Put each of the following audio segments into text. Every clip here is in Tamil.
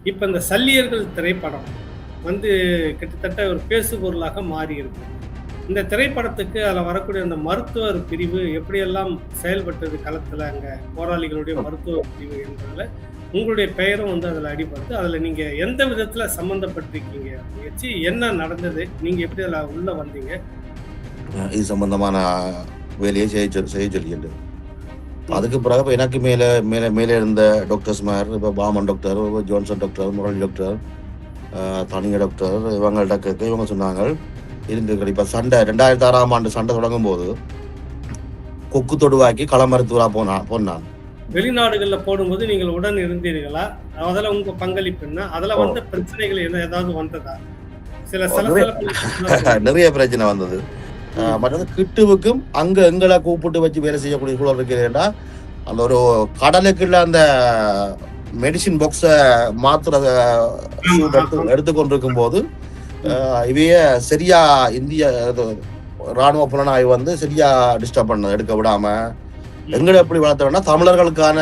இப்ப இந்த சல்லியர்கள் திரைப்படம் வந்து கிட்டத்தட்ட ஒரு பேசுபொருளாக மாறி இருக்கு. இந்த திரைப்படத்துக்கு அதுல வரக்கூடிய அந்த மருத்துவர் பிரிவு எப்படியெல்லாம் செயல்பட்டது களத்துல அங்க போராளிகளுடைய மருத்துவ பிரிவு என்பதுல உங்களுடைய பெயரும் வந்து அதுல அடிபட்டு, அதுல நீங்க எந்த விதத்துல சம்பந்தப்பட்டிருக்கீங்க? முயற்சி என்ன நடந்தது? நீங்க எப்படி அதுல உள்ள வந்தீங்க? இது சம்பந்தமான வேலையை செய்ய சொல்லிக்கின்றது. அதுக்கு பிறகு இப்போ எனக்கு மேலே இருந்த டாக்டர்ஸ்மார், இப்போ Baman doctor, Johnson doctor, Murali doctor, தனிங்க டாக்டர், இவங்கள்ட்ட கேட்க இவங்க சொன்னாங்க இருந்து இப்போ சண்டை 2006ஆம் ஆண்டு சண்டை தொடங்கும் போது கொக்கு தொடுவாக்கி கள மருத்துவரா போனான். வெளிநாடுகள்ல போடும்போது நீங்கள் உடன் இருந்தீர்களா? அதுல உங்க பங்களிப்பு என்ன? அதுல வந்த பிரச்சனைகள் என்ன ஏதாவது வந்ததா? சில சலசலப்பு நிறைய பிரச்சனை வந்தது. மற்றது கிட்டுவுக்கும் அங்க எங்களை கூப்பிட்டு வச்சு வேலை செய்யக்கூடிய சூழல் இருக்கிறேன்டா, அந்த ஒரு கடலுக்குள்ள அந்த மெடிசின் பாக்ஸ மாத்திர எடுத்துக்கொண்டிருக்கும் போது இவைய சரியா இந்திய ராணுவ புலனாய்வு வந்து சரியா டிஸ்டர்ப் பண்ணது, எடுக்க விடாம எங்களை எப்படி வளர்த்தோம்னா தமிழர்களுக்கான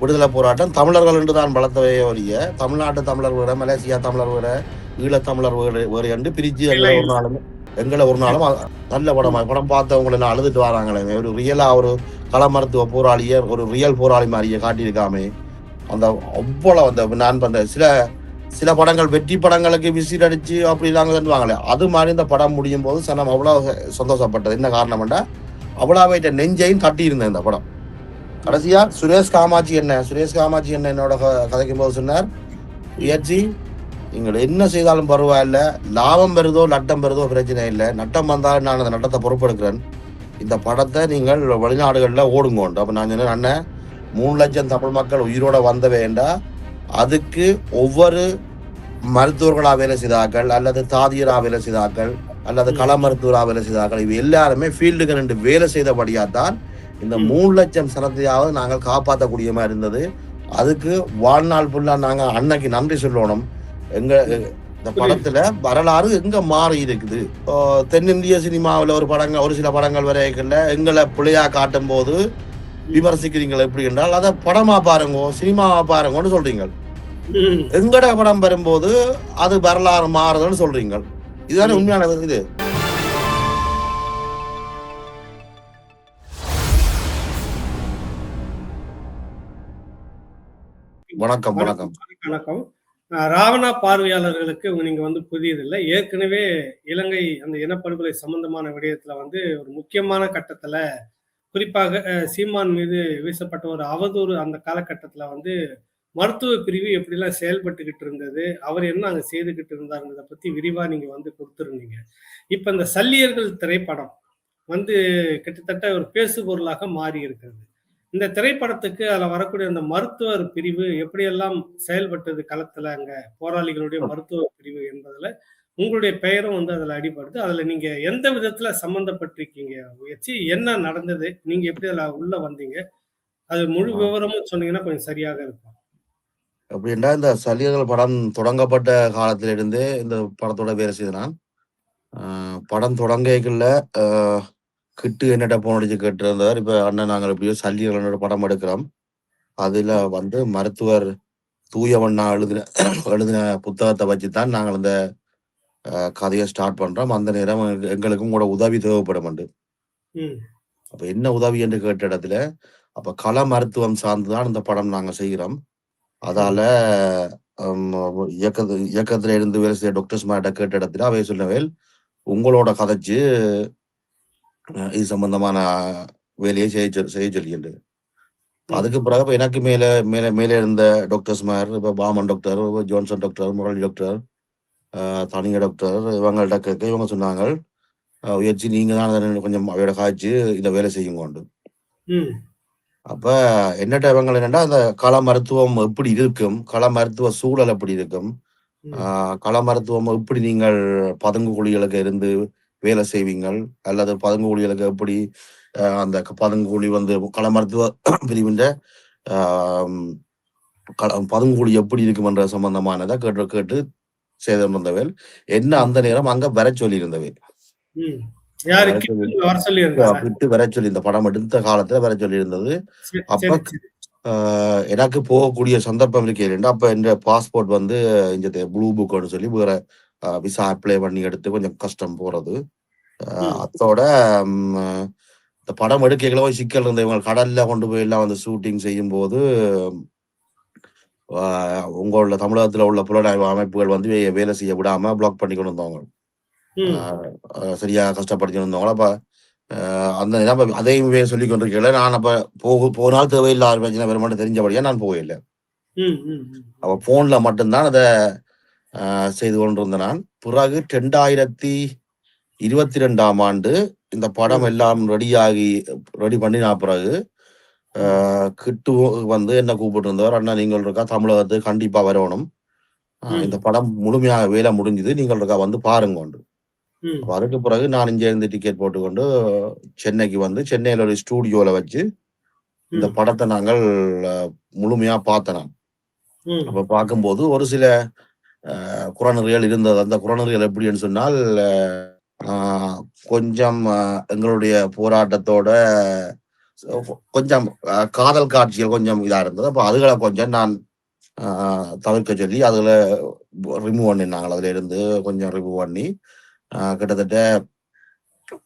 விடுதலை போராட்டம் தமிழர்கள் என்று தான் வளர்த்தவே ஒழிய தமிழ்நாட்டு தமிழர் வேற, மலேசியா தமிழர் வேற, ஈழத்தமிழர் வேறு என்று பிரிச்சு எங்களை ஒரு நாளும் நல்ல படம் பார்த்தவங்களை எல்லாம் அழுதுட்டு வராங்களே, ஒரு ரியலா ஒரு கள மருத்துவ போராளிய ஒரு ரியல் போராளி மாதிரியே காட்டியிருக்காமே. அந்த அவ்வளவு அந்த நான் அந்த சில படங்கள் வெற்றி படங்களுக்கு விசில் அடிச்சு அப்படி இல்லாங்கன்னு அது மாதிரி இந்த படம் முடியும் போது சனம் அவ்வளவு சந்தோஷப்பட்டது. என்ன காரணம்டா, அவ்வளவு நெஞ்சையும் தட்டி இருந்தேன் இந்த படம். கடைசியா சுரேஷ் காமாட்சி என்ன என்னோட கதைக்கும் போது சொன்னார், முயற்சி நீங்கள் என்ன செய்தாலும் பரவாயில்ல, லாபம் பெறுதோ நட்டம் பெறுதோ பிரச்சனை இல்லை, நட்டம் வந்தாலும் நான் அந்த நட்டத்தை பொறுப்பெடுக்கிறேன், இந்த படத்தை நீங்கள் வெளிநாடுகளில் ஓடுங்கோண்டு. அப்போ நான் சொன்னேன், அண்ணன் 3 லட்சம் தமிழ் மக்கள் உயிரோட வந்த வேண்டா, அதுக்கு ஒவ்வொரு மருத்துவர்களாக வேலை செய்தாக்கள் அல்லது தாதியராக வேலை செய்தாக்கள் அல்லது கள மருத்துவராக வேலை செய்தாக்கள் இவை எல்லாருமே ஃபீல்டுக்கு 2 வேலை செய்தபடியாத்தான் இந்த 3 லட்சம் சனத்தையாவது நாங்கள் காப்பாற்றக்கூடிய மாதிரி இருந்தது. அதுக்கு வாழ்நாள் ஃபுல்லா நாங்கள் அன்னைக்கு நன்றி சொல்லணும். எங்க இந்த படத்துல வரலாறு எங்க மாறி இருக்குது. தென்னிந்திய சினிமாவில் ஒரு சில படங்கள் வரைக்கல எங்களை பிள்ளையா காட்டும் போது விமர்சிக்கிறீங்கள் எப்படி என்றால் அதை படமா பாருங்க சினிமாவா பாருங்கன்னு சொல்றீங்க. எங்கட படம் வரும்போது அது வரலாறு மாறுதுன்னு சொல்றீங்க. இதுதானே உண்மையான இது. வணக்கம் வணக்கம் வணக்கம். ராவணா பார்வையாளர்களுக்கு நீங்க வந்து புதியதில்லை. ஏற்கனவே இலங்கை அந்த இனப்படுகொலை சம்பந்தமான விடயத்துல வந்து ஒரு முக்கியமான கட்டத்துல குறிப்பாக சீமான் மீது வீசப்பட்ட ஒரு அவதூறு அந்த காலகட்டத்துல வந்து மருத்துவ பிரிவு எப்படிலாம் செயல்பட்டுக்கிட்டு இருந்தது, அவர் என்ன அங்க செய்துகிட்டு இருந்தாருன்றதை பத்தி விரிவா நீங்க வந்து கொடுத்துருந்தீங்க. இப்ப இந்த சல்லியர்கள் திரைப்படம் வந்து கிட்டத்தட்ட ஒரு பேசுபொருளாக மாறி இருக்கிறது. இந்த திரைப்படத்துக்கு அதுல வரக்கூடிய அந்த மருத்துவர் பிரிவு எப்படியெல்லாம் செயல்பட்டது களத்துல அங்க போராளிகளுடைய மருத்துவ பிரிவு என்பதுல உங்களுடைய பெயரும் வந்து அதுல அடிபடுது. அதுல நீங்க எந்த விதத்துல சம்பந்தப்பட்டிருக்கீங்க? முயற்சி என்ன நடந்தது? நீங்க எப்படி அதுல உள்ள வந்தீங்க? அது முழு விவரமும் சொன்னீங்கன்னா கொஞ்சம் சரியாக இருக்கும். அப்படின்னா இந்த சல்லியர்கள் படம் தொடங்கப்பட்ட காலத்திலிருந்தே இந்த படத்தோட வேலை செய்தான். படம் தொடங்கல கிட்டு என்னட்ட போனடிச்சு கேட்டிருந்தார். இப்ப அண்ணன் நாங்கள் எப்படியோ சல்லியர்களோட படம் எடுக்கிறோம், அதுல வந்து மருத்துவர் தூயவண்ணா எழுதின புத்தகத்தை வச்சுதான் நாங்கள் இந்த கதையை ஸ்டார்ட் பண்றோம். அந்த நேரம் எங்களுக்கும் கூட உதவி தேவைப்படும். அப்ப என்ன உதவி என்று கேட்ட இடத்துல அப்ப கள மருத்துவம் சார்ந்துதான் இந்த படம் நாங்க செய்கிறோம். அதால இயக்கத்துல இருந்து வேலை செய்ய டாக்டர்ஸ் மாட்ட கேட்ட இடத்துல அவை சொன்னவேல் உங்களோட கதைச்சு இது சம்பந்தமான வேலையை செய்ய சொல்லிட்டு. அதுக்கு பிறகு எனக்கு மேலே இருந்த டாக்டர்ஸ்மார், இப்ப Baman doctor, Johnson doctor, Murali doctor, தனிங்க டாக்டர், இவங்கள்ட்ட கேட்க இவங்க சொன்னாங்க, முயற்சி நீங்க தான் கொஞ்சம் அவையோட காய்ச்சி இதை வேலை செய்யுங்க. அப்ப என்னட்ட இவங்க என்னன்னா அந்த கள மருத்துவம் எப்படி இருக்கும், கள மருத்துவ சூழல் எப்படி இருக்கும், கள மருத்துவம் எப்படி நீங்கள் பதுங்கு குழிகளுக்கு இருந்து வேலை செய்வீங்கள் அல்லது பதுங்கு குழிகளுக்கு எப்படி அந்த பதுங்கு குழி வந்து கள மருத்துவ பிரிவின்ற பதுங்கு குழி எப்படி இருக்கும்ன்ற சம்பந்தமானதை கேட்டு செய்து வந்தவேல் என்ன அந்த நேரம் அங்க வர சொல்லி இருந்தவேல் விட்டு வர சொல்லி இந்த படம் எடுத்த காலத்துல வர சொல்லி இருந்தது. அப்ப எனக்கு போகக்கூடிய சந்தர்ப்பம் இருக்கேன். அப்ப என்ற பாஸ்போர்ட் வந்து இந்த ப்ளூ புக்னு சொல்லி வேற விசா அப்ளை பண்ணி எடுத்து கொஞ்சம் கஷ்டம் போறது. அதோட இந்த படம் எடுக்கைகளோ சிக்கல் இருந்த இவங்க கடல்ல கொண்டு போய் எல்லாம் வந்து ஷூட்டிங் செய்யும் போது உங்களோட தமிழகத்துல உள்ள புலனாய்வு அமைப்புகள் வந்து வேலை செய்ய விடாம பிளாக் பண்ணி கொண்டு வந்தவங்க. சரியா கஷ்டப்படுத்தி வந்தவங்கள. அப்ப அந்த அதையும் சொல்லி கொண்டிருக்கல. நான் அப்ப போனால் தேவையில்லாத பிரச்சனை வர மட்டும் தெரிஞ்சபடியா நான் போகல. அப்ப போன்ல மட்டும்தான் அதை செய்து கொண்டிருந்த நான். பிறகு 2022ஆம் ஆண்டு இந்த படம் எல்லாம் ரெடி பண்ணினா பிறகு கிட்டு வந்து என்ன கூப்பிட்டு இருந்தவர், அண்ணா நீங்கள் இருக்கா தமிழகத்துக்கு கண்டிப்பா வரணும், இந்த படம் முழுமையாக வேலை முடிஞ்சது, நீங்கள் இருக்கா வந்து பாருங்க. அதுக்கு பிறகு நான் இங்க இருந்து டிக்கெட் போட்டுக்கொண்டு சென்னைக்கு வந்து சென்னையில ஒரு ஸ்டூடியோல வச்சு இந்த படத்தை நாங்கள் முழுமையா பார்த்தோம். அப்ப பார்க்கும்போது ஒரு சில குறநெறிகள் இருந்தது. அந்த குறநெறிகள் எப்படின்னு சொன்னால் கொஞ்சம் எங்களுடைய போராட்டத்தோட கொஞ்சம் காதல் காட்சிகள் கொஞ்சம் இதா இருந்தது. அப்ப அதுகளை கொஞ்சம் நான் தவிர்க்க சொல்லி அதுல ரிமூவ் பண்ணினாங்க. அதுல இருந்து கொஞ்சம் ரிமூவ் பண்ணி கிட்டத்தட்ட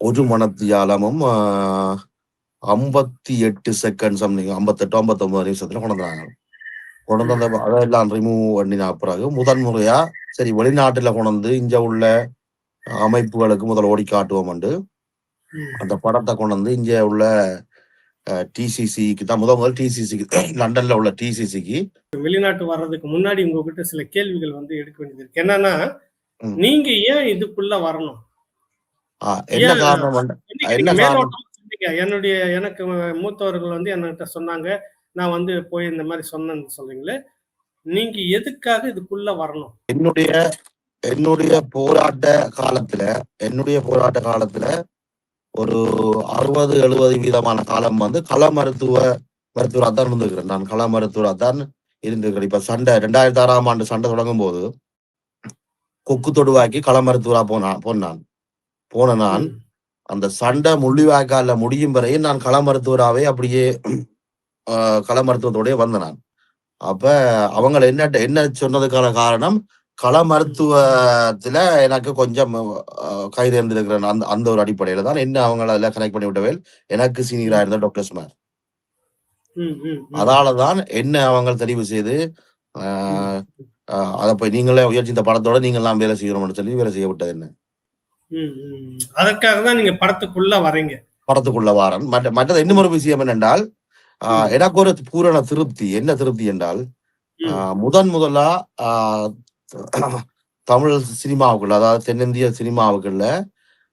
ஒரு மணத்தியாலமும் 58 செகண்ட் சம்திங் 58 59 நிமிஷத்துல கொண்டாங்க. கொண்டு அதெல்லாம் ரிமூவ் பண்ணின பிறகு முதன் முறையா சரி வெளிநாட்டுல கொண்டு இங்க உள்ள அமைப்புகளுக்கு முதல் ஓடி காட்டுவோம். அந்த படத்தை கொண்டு வந்து இங்க உள்ள டிசிசிக்கு தான் முதல் டிசிசிக்கு லண்டன்ல உள்ள டிசிசிக்கு வெளிநாட்டு வர்றதுக்கு முன்னாடி உங்ககிட்ட சில கேள்விகள் வந்து எடுக்க வேண்டியது இருக்கு. என்னன்னா, நீங்க ஏன் இதுக்குள்ள வரணும்? என்ன காரணம்? எனக்கு மூத்தவர்கள் வந்து என்கிட்ட சொன்னாங்க, நான் வந்து போய் இந்த மாதிரி சொன்னேன்னு சொல்றீங்களே, நீங்க எதுக்காக இதுக்குள்ள வரணும்? என்னுடைய போராட்ட காலத்துல ஒரு 60-70% காலம் வந்து கள மருத்துவரா தான் இருந்திருக்கிறேன். நான் கள மருத்துவரா தான் இருந்திருக்கிறேன். இப்ப சண்டை 2006ஆம் ஆண்டு சண்டை தொடங்கும் போது கொக்கு தொடுவாக்கி கள மருத்துவரா போன நான் அந்த சண்டை முள்ளிவாய்க்கால முடியும் வரையும் நான் கள மருத்துவராகவே அப்படியே கள மருத்துவத்தோடய வந்த நான். அப்ப அவங்க என்ன சொன்னதுக்கான காரணம், கள மருத்துவத்துல எனக்கு கொஞ்சம் கை தேர்ந்திருக்கிறேன். அந்த ஒரு அடிப்படையில தான் என்ன அவங்கள எல்லாம் கனெக்ட் பண்ணி விட்டவேல் எனக்கு சீனியரா இருந்த டாக்டர் ஸ்மார். அதாலதான் என்ன அவங்க தெரிவு செய்து அதை போய் நீங்களே உயர்ச்சி இந்த படத்தோட நீங்க எல்லாம் வேலை செய்யணும்னு சொல்லி வேலை செய்ய விட்டது. என்ன அதற்காக தான் நீங்க படத்துக்குள்ள வரீங்க. படத்துக்குள்ள வாரன். மற்றது இன்னும் ஒரு விஷயம் என்னென்றால், எனக்கு ஒரு பூரண திருப்தி. என்ன திருப்தி என்றால், முதலா தமிழ் சினிமாவுக்குள்ள, அதாவது தென்னிந்திய சினிமாவுக்குள்ள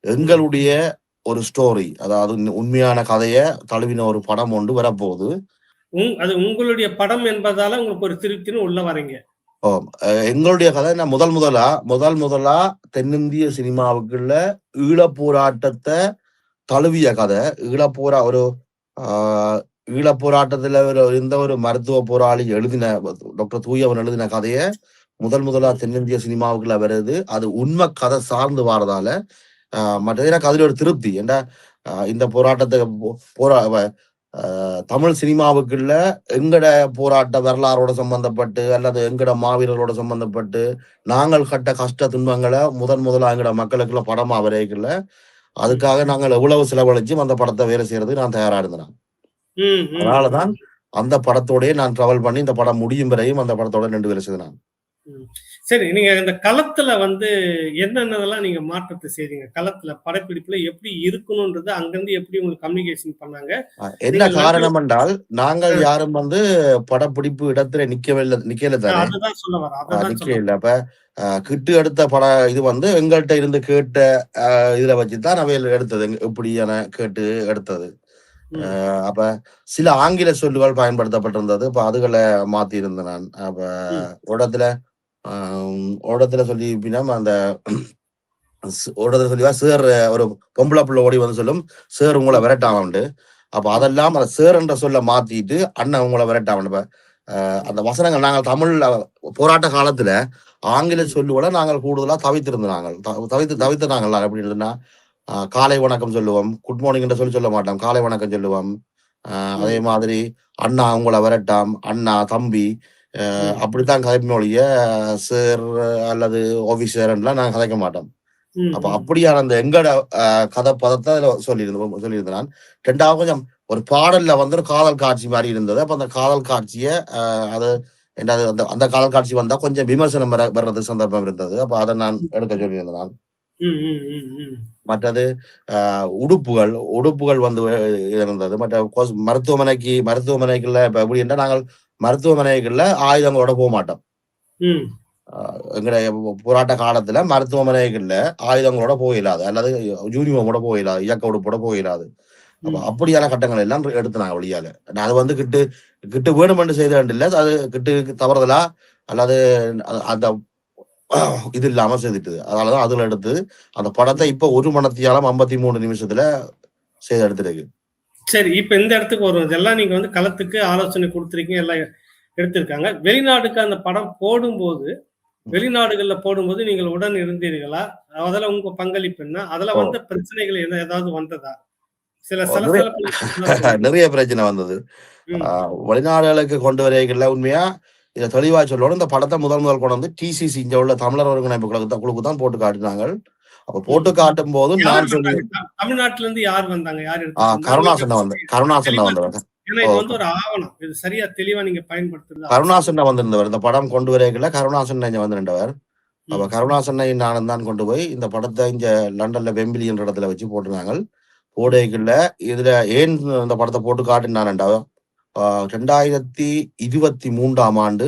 எங்களுடைய ஒரு ஸ்டோரி, அதாவது உண்மையான கதையை தழுவின ஒரு படம் ஒன்று வரப்போகுது. அது உங்களுடைய படம் என்பதால உங்களுக்கு ஒரு திருப்தின்னு உள்ள வரீங்க. எங்களுடைய கதை நான் முதலா தென்னிந்திய சினிமாவுக்குள்ள ஈழப் போராட்டத்தை தழுவிய கதை. ஈழப்போராட்டத்துல இருந்த ஒரு மருத்துவ போராளி எழுதின டாக்டர் தூயவன் எழுதின கதையை முதலா தென்னிந்திய சினிமாவுக்குள்ள வருது. அது உண்மை கதை சார்ந்து வாரதால மற்றது எனக்கு அதுல ஒரு திருப்தி. ஏன்னா இந்த போராட்டத்தை தமிழ் சினிமாவுக்குள்ள எங்கட போராட்ட வரலாறோட சம்பந்தப்பட்டு அல்லது எங்கட மாவீரர்களோட சம்பந்தப்பட்டு நாங்கள் கட்ட கஷ்ட துன்பங்களை முதலா எங்கட மக்களுக்குள்ள படமா வரைக்குள்ள அதுக்காக நாங்கள் எவ்வளவு செலவழிச்சும் அந்த படத்தை வேலை செய்யறதுக்கு நான் தயாரா இருந்தேன். அதனாலதான் அந்த படத்தோடய நான் டிராவல் பண்ணி இந்த படம் முடியும் வரையும் அந்த படத்தோட 2 வேலை செய்தேன். சரி, நீங்க இந்த களத்துல வந்து என்னென்னதெல்லாம் நீங்க மாற்றத்தை செய்றீங்க? களத்துல படப்பிடிப்புல எப்படி இருக்கணும்ன்றது அங்கிருந்து எப்படி உங்களுக்கு கம்யூனிகேஷன் பண்ணாங்க? என்ன காரணம் என்றால், நாங்கள் யாரும் வந்து படப்பிடிப்பு இடத்துல நிக்கல தானே. நிக்கல. அப்ப கிட்டு எடுத்த இது வந்து எங்கள்கிட்ட இருந்து கேட்ட இதுல வச்சுதான் அவையில் எடுத்தது. எப்படியான கேட்டு எடுத்தது. அப்ப சில ஆங்கில சொல்லுகள் பயன்படுத்தப்பட்டிருந்தது. இப்ப அதுகளை மாத்தி இருந்தேன் நான். அப்ப ஓடத்துல சொல்லி அந்த ஓடத்துல சொல்லிவா சேர் ஒரு பொம்பளை புள்ள ஓடி வந்து சொல்லும், சேர் உங்களை விரட்டாமண்டு. அப்ப அதெல்லாம் அந்த சேர் என்ற சொல்ல மாத்திட்டு அண்ணன் உங்களை விரட்டாமண்டு. அந்த வசனங்கள் நாங்கள் தமிழ்ல போராட்ட காலத்துல ஆங்கில சொல்லுவோட நாங்கள் கூடுதலா தவிர்த்து நாங்கள் எப்படி இருந்ததுன்னா, காலை வணக்கம் சொல்லுவோம், குட் மார்னிங் சொல்ல மாட்டோம், காலை வணக்கம் சொல்லுவோம். அதே ம், மாதிரி அண்ணா உங்களை வரட்டாம், அண்ணா தம்பி ம், அப்படித்தான் கதைப்போம் ஒழிய சார் அல்லது ஆபீசர்லாம் நாங்கள் கதைக்க மாட்டோம். ம், அப்ப ம். அப்படியான அந்த எங்கட கதை பதத்தை அதுல சொல்லியிருந்தேன் நான். ரெண்டாவது கொஞ்சம் ஒரு பாடல்ல வந்து ஒரு காதல் காட்சி மாதிரி இருந்தது. அப்ப அந்த காதல் காட்சியை அது என்னது அந்த அந்த காதல் காட்சி வந்தா கொஞ்சம் விமர்சனம் வர்றது சந்தர்ப்பம் இருந்தது. அப்ப அதை நான் எடுக்க சொல்லியிருந்தேன் நான். ம், ம், ம், ம். மற்றது உடுப்புகள் உடுப்புகள் வந்து இருந்தது. மற்ற மருத்துவமனைக்குள்ள இப்ப எப்படி என்றால் நாங்கள் மருத்துவமனைகள்ல ஆயுதங்களோட போக மாட்டோம். ம், எங்களுடைய போராட்ட காலத்துல மருத்துவமனைகள்ல ஆயுதங்களோட போயிடாது அல்லது யூனிஃபார்மோட போயிடாது, இயக்க உடுப்போட போயிடாது. அப்ப ம். அப்படியான கட்டங்கள் எல்லாம் எடுத்து நாங்க வெளியால அது வந்து கிட்டு கிட்டு வேணுமென்று செய்த இல்ல, அது கிட்டு தவறுதலா அல்லது அந்த இது இல்லாம செய்துட்டுது. அதனாலதான் அதுல எடுத்து அந்த படத்தை இப்ப 1 மணத்தியாலம் 53 நிமிஷத்துல செய்து எடுத்துருக்கு. சரி. இப்ப இந்த இடத்துக்கு வருவோம். இதெல்லாம் நீங்க வந்து களத்துக்கு ஆலோசனை குடுத்துருக்கீங்க. எல்லாம் எடுத்திருக்காங்க. வெளிநாடுக்கு அந்த படம் போடும்போது, வெளிநாடுகள்ல போடும்போது நீங்கள் உடன் இருந்தீர்களா? அதுல உங்க பங்களிப்பு என்ன? அதுல ஓ வந்த பிரச்சனைகள் என்ன ஏதாவது வந்ததா? சில ஓ, நிறைய சலசலப்புகள் இருந்தா சொல்லுங்க. நிறைய பிரச்சனை வந்தது. ம். வெளிநாடுகளுக்கு கொண்டு வரைகல உண்மையா இதை தெளிவா சொல்லணும். இந்த படத்தை முதல் கொண்டு வந்து டிசிசி இங்க உள்ள தமிழர் ஒருங்கிணைப்பு குழுக்கு தான் போட்டு காட்டினாங்க. அப்ப ம். போட்டு காட்டும் போது யார் நான் சொல்லி வந்தாங்க? தமிழ்நாட்டுல இருந்து யார் வந்தாங்க? யார் எடுத்துட்டு வந்தா? நீங்க கருணாசன் தெளிவா வந்தவர். ஏன்னா ஓ, இது வந்து ஒரு ஆவணம். இது சரியா தெளிவா நீங்க பயன்படுத்துறது அவசியம். கருணாசன் வந்திருந்தவர். இந்த படம் கொண்டு வரைகல கருணாசன் இங்க வந்திருந்தவர். அப்ப ம். கருணாசனை நானும் தான் கொண்டு போய் இந்த படத்தை இங்க லண்டன்ல வெம்பிலி என்ற இடத்துல வச்சு போட்டுருந்தாங்க. ம். போடைகள்ல இதுல ஏன் இந்த படத்தை போட்டு காட்டினான்டா 2023ஆம் ஆண்டு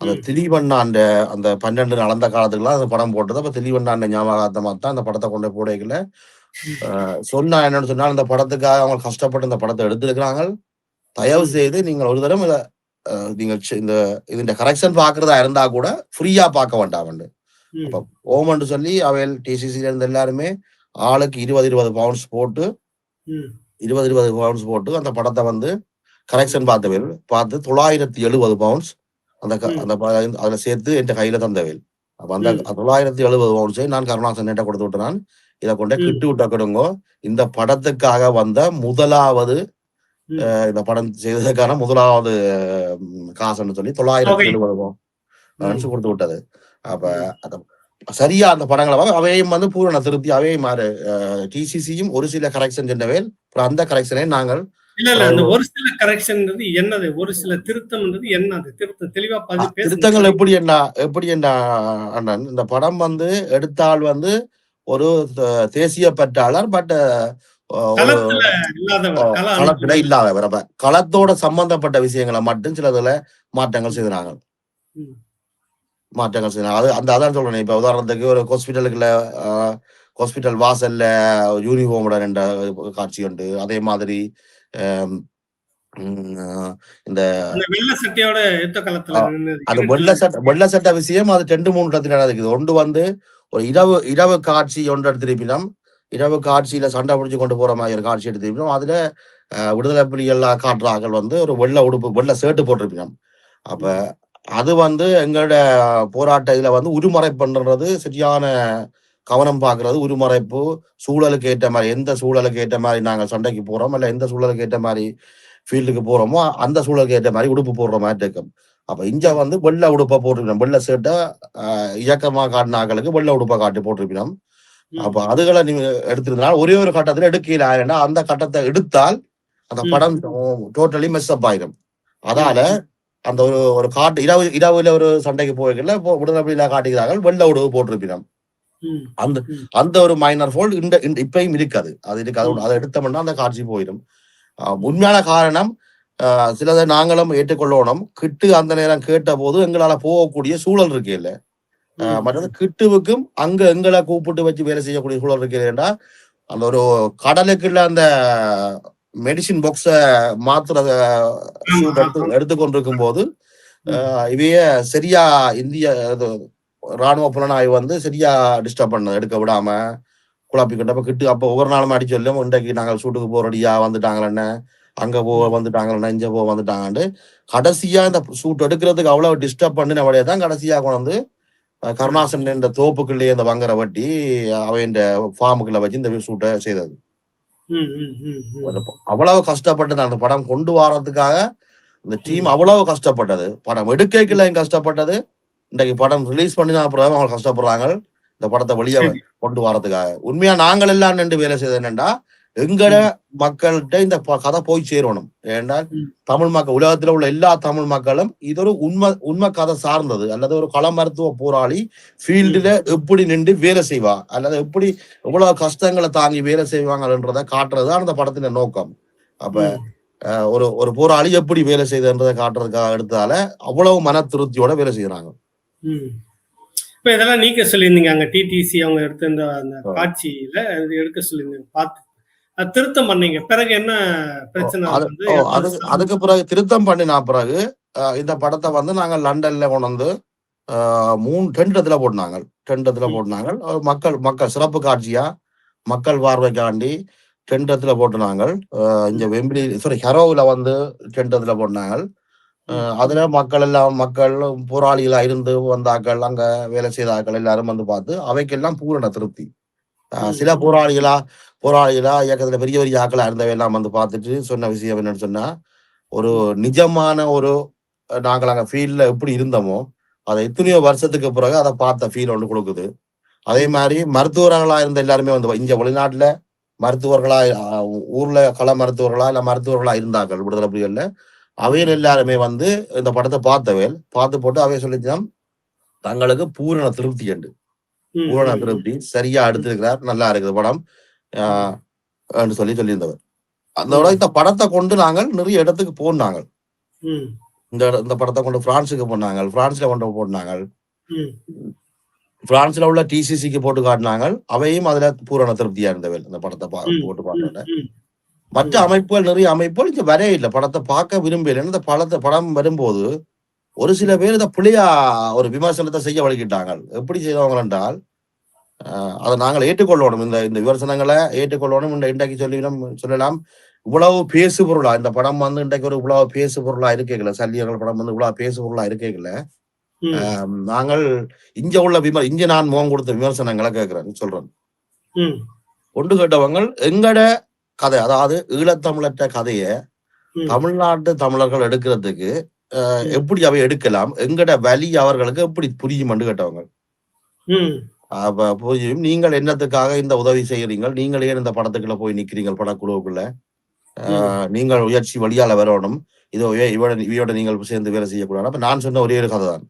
அந்த ம். திலீவண்ணாண்ட அந்த 12 நடந்த காலத்துக்குலாம் அந்த படம் போட்டது. அப்ப திலீவண்ணாண்ட ஞாபகார்த்தமா தான் அந்த படத்தை கொண்டு போடைகள்ல ம். சொன்னா என்னன்னு சொன்னா இந்த படத்துக்காக அவங்க கஷ்டப்பட்டு இந்த படத்தை எடுத்திருக்கிறாங்க. தயவு ம். செய்து நீங்கள் ஒரு தடவை நீங்க இந்த இதுல கரெக்ஷன் பாக்குறதா இருந்தா கூட ஃப்ரீயா பார்க்க வேண்டாம். அப்ப ம். ஓமன்னு சொல்லி அவையில் டிசிசில இருந்து எல்லாருமே ஆளுக்கு 20 பவுண்ட்ஸ் போட்டு ம். 20 பவுண்ட்ஸ் போட்டு அந்த படத்தை வந்து ம். கரெக்ஷன் பார்த்தவேல் பார்த்து 970 பவுண்ட்ஸ் ம். அந்த அதுல சேர்த்து என் கையில தந்தவேல். அப்ப அந்த ம். 970 பவுண்ட்ஸை நான் கருணாசன் கொடுத்து விட்டுறான். இதை கொண்டே ம். கிட்டு விட்ட கொடுங்கோ. இந்த படத்துக்காக வந்த முதலாவது ம். இந்த படம் செய்ததற்கான முதலாவது காசுன்னு சொல்லி 970 பவுண்ட்ஸ் ம். கொடுத்து விட்டது. அப்ப ம். அந்த சரியா அந்த படங்களை அவையும் வந்து பூரண திருப்தி அவையும் மாறு டிசிசியும் ஒரு சில கரெக்ஷன் சென்றவேல். அப்புறம் அந்த கரெக்ஷனை நாங்கள் இல்ல. அந்த ஒரு சில கரெக்ஷன்ன்றது என்னது? ஒரு சில திருத்தம்ன்றது என்னது? திருத்தம் தெளிவா பேசுங்க. திருத்தங்கள் எப்படி என்ன அண்ணன் இந்த படம் வந்து எடுத்தால் வந்து ஒரு தேசிய பற்றாளர். பட் ஒரு களத்துல இல்லாதவர். கள களத்துல அனுபவம். இல்லாதவர். அப்ப களத்தோட சம்பந்தப்பட்ட விஷயங்களை மட்டும் சிலதுல மாற்றங்கள் செய்தாங்க. ம். மாற்றங்கள் செய்யணும். அதான் சொல்றேன். இப்ப உதாரணத்துக்கு ஒரு ஹாஸ்பிட்டலுக்குள்ள ஹாஸ்பிட்டல் வாசல்ல யூனிஃபார்மோட 2 காட்சி உண்டு. அதே மாதிரி இந்த அந்த வெள்ள சட்டையோட யுத்த களத்துல நின்னது. அது இருட்டுல. வெள்ள சட்ட விஷயம் அது 2-3 இடத்துல நடக்குது. ஒன்று வந்து ஒரு இரவு காட்சி ஒன்று எடுத்திருப்பினும் இரவு காட்சியில சண்டை பிடிச்சு கொண்டு போற மாதிரி ஒரு காட்சி எடுத்திருப்பினும் அதுல விடுதலை புலிகள் காட்டுறார்கள் வந்து ஒரு வெள்ள ஷர்ட் போட்டிருப்பினும். அப்ப அது வந்து எங்களோட போராட்ட இதுல வந்து உருமறை பண்றது சரியான கவனம் பார்க்கறது உருமறைப்பு சூழலுக்கு ஏற்ற மாதிரி எந்த சூழலுக்கு ஏற்ற மாதிரி நாங்கள் சண்டைக்கு போறோம் இல்ல எந்த சூழலுக்கு ஏற்ற மாதிரி ஃபீல்டுக்கு போறோமோ அந்த சூழலுக்கு ஏற்ற மாதிரி உடுப்பு போடுற மாதிரி இருக்கும். அப்ப இங்க வந்து வெள்ளை உடுப்பை போட்டிருக்கணும். வெள்ளை சேட்டை இயக்கமா காட்டின ஆக்களுக்கு வெள்ளை உடுப்பை காட்டி போட்டிருக்கணும். அப்ப அதுகளை நீங்க எடுத்திருந்தனால ஒரே ஒரு கட்டத்துல எடுக்கல. ஏன்னா அந்த கட்டத்தை எடுத்தால் அந்த படம் டோட்டலி மெஸ் அப் ஆயிரும். அதால அந்த ஒரு காட்டு இரவுல ஒரு சண்டைக்கு போய்கல விடுதலை காட்டுகிறார்கள் வெள்ள உடவு போட்டிருப்பினோம். அந்த ஒரு மைனர் ஃபோல்ட் இப்பயும் இருக்காது. அது இருக்காது. அதை எடுத்தோம்னா அந்த காட்சி போயிடும். உண்மையான காரணம் சிலதை நாங்களும் ஏற்றுக்கொள்ளணும். கிட்டு அந்த நேரம் கேட்ட போது எங்களால போகக்கூடிய சூழல் இருக்கு இல்ல. மற்றது கிட்டுவுக்கும் அங்க எங்களை கூப்பிட்டு வச்சு வேலை செய்யக்கூடிய சூழல் இருக்குன்னா அந்த ஒரு கடலுக்குள்ள அந்த மெடிசின் பாக்ஸ மாத்திர எடுத்துக்கொண்டிருக்கும் போது இவைய சரியா இந்திய ராணுவ புலனாய்வு வந்து சரியா டிஸ்டர்ப் பண்ணது எடுக்க விடாம குழப்பிக்கிட்டப்ப கிட்டு அப்ப ஒவ்வொரு நாளும் அடிச்சு சொல்லும் இன்றைக்கு நாங்கள் சூட்டுக்கு போறடியா வந்துட்டாங்களே அங்க வந்துட்டாங்களா இங்க வந்துட்டாங்கன்னு கடைசியா இந்த சூட் எடுக்கிறதுக்கு அவ்வளவு டிஸ்டர்ப் பண்ணின வழியா தான் கடைசியா கொண்டு வந்து கருணாசன் இந்த தோப்புக்குள்ளேயே இந்த வங்கரை வட்டி அவையின் ஃபார்முக்குள்ள வச்சு இந்த சூட்டை செய்தது. ம், ம், ம், ம், அவ்வளவு கஷ்டப்பட்டது அந்த படம் கொண்டு வரதுக்காக. இந்த டீம் ம். அவ்வளவு கஷ்டப்பட்டது. படம் எடுக்கைக்குள்ள கஷ்டப்பட்டது. இன்றைக்கு படம் ரிலீஸ் பண்ணின அப்புறம் அவங்க கஷ்டப்படுறாங்க இந்த படத்தை வெளியே சரி. கொண்டு வரதுக்காக. உண்மையா நாங்கள் எல்லாம் நின்று வேலை செய்தது என்னன்னா, எங்கட ம், மக்கள்கிட்ட இந்த கதை போய் சேரணும். ஏன்னால் ம், தமிழ் மக்கள், உலகத்தில் உள்ள எல்லா தமிழ் மக்களும் இது ஒரு உண்மை கதை சார்ந்தது. அல்லது ஒரு கள மருத்துவ போராளி ம், ஃபீல்டுல எப்படி நின்று வேலை செய்வா, அல்லது எப்படி எவ்வளவு கஷ்டங்களை தாங்கி வேலை செய்வாங்கன்றதை காட்டுறதுதான் அந்த படத்தின் நோக்கம். அப்ப ம், ஒரு ஒரு போராளி எப்படி வேலை செய்தன்றதை காட்டுறதுக்காக எடுத்ததால அவ்வளவு மன திருப்தியோட வேலை செய்யறாங்க. ம். இப்ப இதெல்லாம் நீக்க சொல்லியிருந்தீங்க. அங்க டிடிசி அவங்க எடுத்த அந்த ஓ, காட்சியில அது எடுக்க சொல்லியிருந்தீங்க. பார்த்து அது திருத்தம் பண்ணீங்க. பிறகு என்ன ஓ, பிரச்சனை அது வந்து ஓ ஏதாவது அதுக்கு பிறகு திருத்தம் பண்ணின பிறகு இந்த படத்தை வந்து நாங்க லண்டன்ல கொண்டு வந்து 3 டெண்டத்துல போட்டாங்க. டெண்டத்துல ம், போட்டாங்க. மக்கள் மக்கள் சிறப்பு காட்சியா மக்கள் பார்வைக்காண்டி டெண்டத்துல போட்டுனாங்க. இங்க ம், வெம்பிலி சாரி ஹெரோவில் வந்து டெண்டத்துல போட்டாங்க. ம், அதுல மக்கள் எல்லாம் மக்கள் போராளிகளா இருந்து வந்தாக்கள், அங்க வேலை செய்தாக்கள் எல்லாரும் வந்து பார்த்து அவைக்கெல்லாம் பூரண திருப்தி. ம், சில ம், போராளிகளா இயக்கத்துல பெரிய பெரிய ஆக்களா இருந்தவையெல்லாம் வந்து பார்த்துட்டு சொன்ன விஷயம் என்னன்னு சொன்னா, ஒரு ம், நிஜமான ஒரு நாங்கள் அங்க ஃபீல்ட்ல எப்படி இருந்தோமோ, அதை ம், எத்தனையோ வருஷத்துக்கு பிறகு அதை பார்த்த ஃபீல் ஒன்று கொடுக்குது. அதே ம், மாதிரி மருத்துவர்களா இருந்த எல்லாருமே வந்து இங்க வெளிநாட்டுல மருத்துவர்களா, ஊர்ல கள மருத்துவர்களா இல்ல மருத்துவர்களா இருந்தார்கள் விடுதலை புலிகள்ல. அவைகள் ம், எல்லாருமே வந்து இந்த படத்தை பார்த்தவேல் பார்த்து போட்டு அவைய சொல்லிச்சாம் தங்களுக்கு பூரண திருப்தி என்று. ம், பூரண ம், திருப்தி சரியா ம், எடுத்திருக்கிறார், நல்லா இருக்குது படம் ம், என்று சொல்லியிருந்தவர். அதோட ம், இந்த படத்தை கொண்டு நாங்கள் நிறைய இடத்துக்கு போனாங்க. ம், இந்த படத்தை கொண்டு பிரான்ஸுக்கு போனாங்க, பிரான்ஸ்ல கொண்டு போனாங்க, ம், பிரான்ஸ்ல உள்ள டிசிசிக்கு போட்டு காட்டினாங்க. அவையும் அதுல பூரண திருப்தியா இருந்தவள் இந்த படத்தை ம், போட்டு ம், பார்த்தோட. ம், மற்ற ம், அமைப்புகள் நிறைய அமைப்புகள் இங்க வரைய இல்லை, படத்தை பார்க்க விரும்பல. இந்த படம் வரும்போது ஒரு சில ம், பேர் இதை பிள்ளையா ஒரு விமர்சனத்தை செய்ய வழிகிட்டாங்க. எப்படி செய்தவங்க என்றால், அதை நாங்கள் ஏற்றுக்கொள்ளணும். இந்த இந்த விமர்சனங்களை ஏற்றுக்கொள்ளணும். இன்றைக்கு சொல்லலாம் இவ்வளவு பேசு பொருளா இந்த படம் வந்து இன்றைக்கு ஒரு இவ்வளவு பேசு பொருளா இருக்கல, சல்லியர்கள் படம் வந்து இவ்வளவு பேசு பொருளா இருக்கல. ம், நாங்கள் இங்க உள்ள இங்க நான் முகம் கொடுத்த விமர்சனங்களை கேட்கிறேன் சொல்றேன். ம், கொண்டு கேட்டவங்க எங்கட கதை, அதாவது ஈழத்தமிழற்ற கதையை ம், தமிழ்நாட்டு தமிழர்கள் எடுக்கிறதுக்கு ம், எப்படி அவை எடுக்கலாம், எங்கட வழி அவர்களுக்கு எப்படி புரியும் என்று கேட்டவங்க. ம், அப்ப புரியும், நீங்கள் என்னத்துக்காக இந்த உதவி செய்யறீங்க, நீங்கள் ஏன் இந்த படத்துக்குள்ள போய் நிக்கிறீங்க, படக்குழுவுக்குள்ள ம், நீங்கள் முயற்சி வழியால வரணும், இதோ இவையோட நீங்கள் சேர்ந்து வேலை செய்யக்கூடாது. அப்ப நான் சொன்ன ஒரே ஒரு கதை தான்,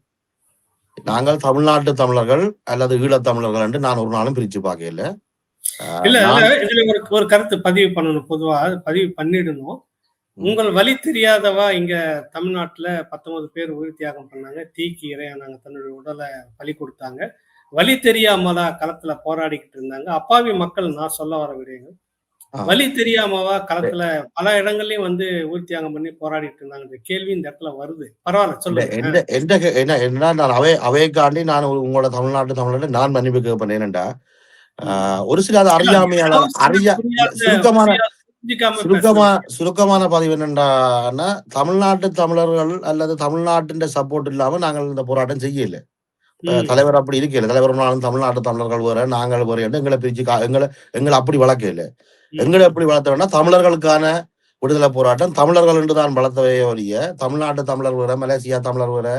ம். நாங்கள் தமிழ்நாட்டு தமிழர்கள் அல்லது ஈழத்தமிழர்கள் என்று நான் ஒரு நாளும் பிரிச்சு பார்க்கல. இல்ல, இல்ல. நான் இதுல ஒரு ஒரு கருத்து பதிவு பண்ணணும். பொதுவா பதிவு பண்ணிடணும். ம், உங்கள் வழி தெரியாதவா இங்க தமிழ்நாட்டுல 19 பேர் உயிர் தியாகம் பண்ணாங்க. தீக்கு இரையானாங்க. தன்னுடைய உடல பலி குடுத்தாங்க. வழி தெரியாமலா களத்துல போராடிக்கிட்டு இருந்தாங்க. அப்பாவி மக்கள் நான் சொல்ல வர விடயங்கள். ஆ, வழி தெரியாமவா களத்துல பல இடங்கள்லயும் வந்து உயிர் தியாகம் பண்ணி போராடிட்டு இருந்தாங்கன்ற கேள்வி இந்த இடத்துல வருது. பரவால்ல இல்ல சொல்லுங்க. எந்த எந்த என்ன நான் அவையக்காண்டி நான் உங்களோட தமிழ்நாட்டு தமிழர்கள் நான் மன்னிப்பு கேட்பேன். ஏனென்றா ம். ஒரு சில அது இல்ல அறியாமையால சுருக்கமான புரியாத புரிஞ்சுக்காம சுருக்கமா பேசுறேன். சுருக்கமான பதிவு என்னென்றான்னா, தமிழ்நாட்டு தமிழர்கள் அல்லது தமிழ்நாட்டின் சப்போர்ட் இல்லாம நாங்கள் இந்த போராட்டம் செய்யல. ம். தலைவர் அப்படி இருக்கல. தலைவர் தமிழ்நாட்டு தமிழர்கள் வேற, நாங்கள் வேற என்று எங்களை பிரிச்சு எங்களை அப்படி வளர்க்கல. ம். எங்களை எப்படி வளர்த்தோம்னா, தமிழர்களுக்கான விடுதலை போராட்டம் தமிழர்கள் என்று தான் வளர்த்தவே ஒழிய, தமிழ்நாட்டு தமிழர் வேற, மலேசியா தமிழர் வேற,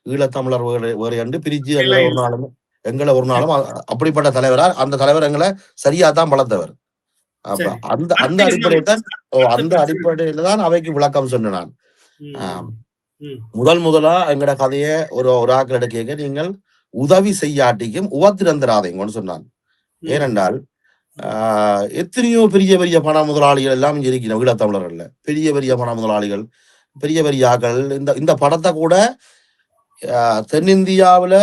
ஈழத்தமிழர் வேற என்று பிரிச்சு அப்படிலாம் இல்ல. எங்களை ஒரு சரி, நாளும் அப்படிப்பட்ட தலைவரா அந்த தலைவர் எங்களை சரியா தான் வளர்த்தவர். அப்ப சரி. அந்த அந்த அடுத்து என்ன அடிப்படையில் தான் அடுத்த அந்த பிரச்சனை? அடிப்படையில தான் அவைக்கு விளக்கம் சொன்னேன் நான். ம். ம். முதலா எங்கட கதையை ஒரு ஆக்கள் எடுக்க நீங்கள் உதவி செய்யாட்டிக்கும் உவத்திரந்திராதைங்கன்னு சொன்னான். ம். ஏனென்றால் எத்தனையோ பெரிய பெரிய பண முதலாளிகள் எல்லாம் இங்க இருக்கிறோம் ஈழத்தமிழர்கள்ல. பெரிய பெரிய பண முதலாளிகள், பெரிய பெரிய ஆக்கள் இந்த இந்த படத்தை கூட தென்னிந்தியாவுல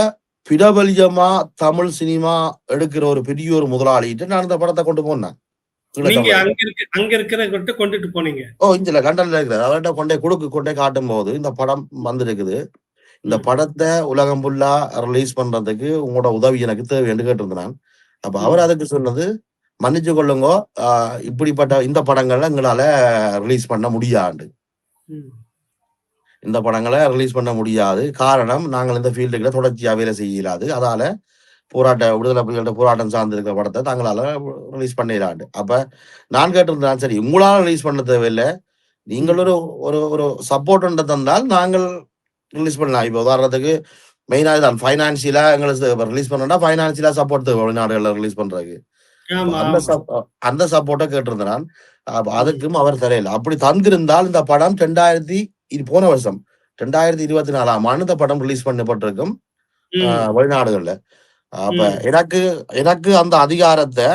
பிரபல்யமா தமிழ் சினிமா எடுக்கிற ஒரு பெரிய ஒரு முதலாளிட்டு நான் இந்த படத்தை கொண்டு போனேன். நீங்க ஈழத்தமிழர்கள் அங்க இருக்கிறவங்ககிட்ட கொண்டுட்டு போனீங்க. இஞ்சில கண்டன்ல இருக்கிறது அவர்கிட்ட கொண்டே காட்டும் போது இந்த படம் வந்திருக்குது. இந்த ம். படத்தை உலகம் ஃபுல்லா ரிலீஸ் பண்றதுக்கு உங்களோட உதவி எனக்கு தேவை என்று கேட்டிருந்தேன் நான். அப்ப அவர் ம். அதுக்கு சொன்னது, மன்னிச்சு கொள்ளுங்கோ, இப்படிப்பட்ட இந்த படங்கள்ல எங்களால ரிலீஸ் பண்ண முடியாது. ம். இந்த படங்களை ரிலீஸ் பண்ண முடியாது. காரணம், நாங்கள் இந்த ஃபீல்டுகளை தொடர்ச்சியா வேலை செய்ய இயலாது. அதால விடுதலை புலிகளோட போராட்டம் சார்ந்து இருக்கிற படத்தை தங்களால ரிலீஸ் பண்ணிடலாண்டு. அப்ப நான் கேட்டிருந்தேன், சரி உங்களால ரிலீஸ் பண்ண தேவையில்லை, நீங்கள் ஒரு ஒரு ஒரு சப்போர்ட் ஒன்றை தந்தால் நாங்கள் ரிலீஸ் பண்ணலாம். இப்போ உதாரணத்துக்கு மெயினாக தான் ஃபைனான்சியலா எங்களுக்கு ரிலீஸ் பண்ணா ஃபைனான்சியலா சப்போர்ட் தேவை வெளிநாடுகளில் ரிலீஸ் பண்றதுக்கு. ஆமா அந்த ஆமா அந்த சப்போர்ட்டை கேட்டிருந்தேன் நான். அதுக்கும் அவர் தரையில. அப்படி தந்திருந்தால் இந்த படம் போன வருஷம் 2024 இந்த படம் ரிலீஸ் பண்ணப்பட்டிருக்கும் வெளிநாடுகள்ல. அப்ப எனக்கு அந்த அதிகாரத்தை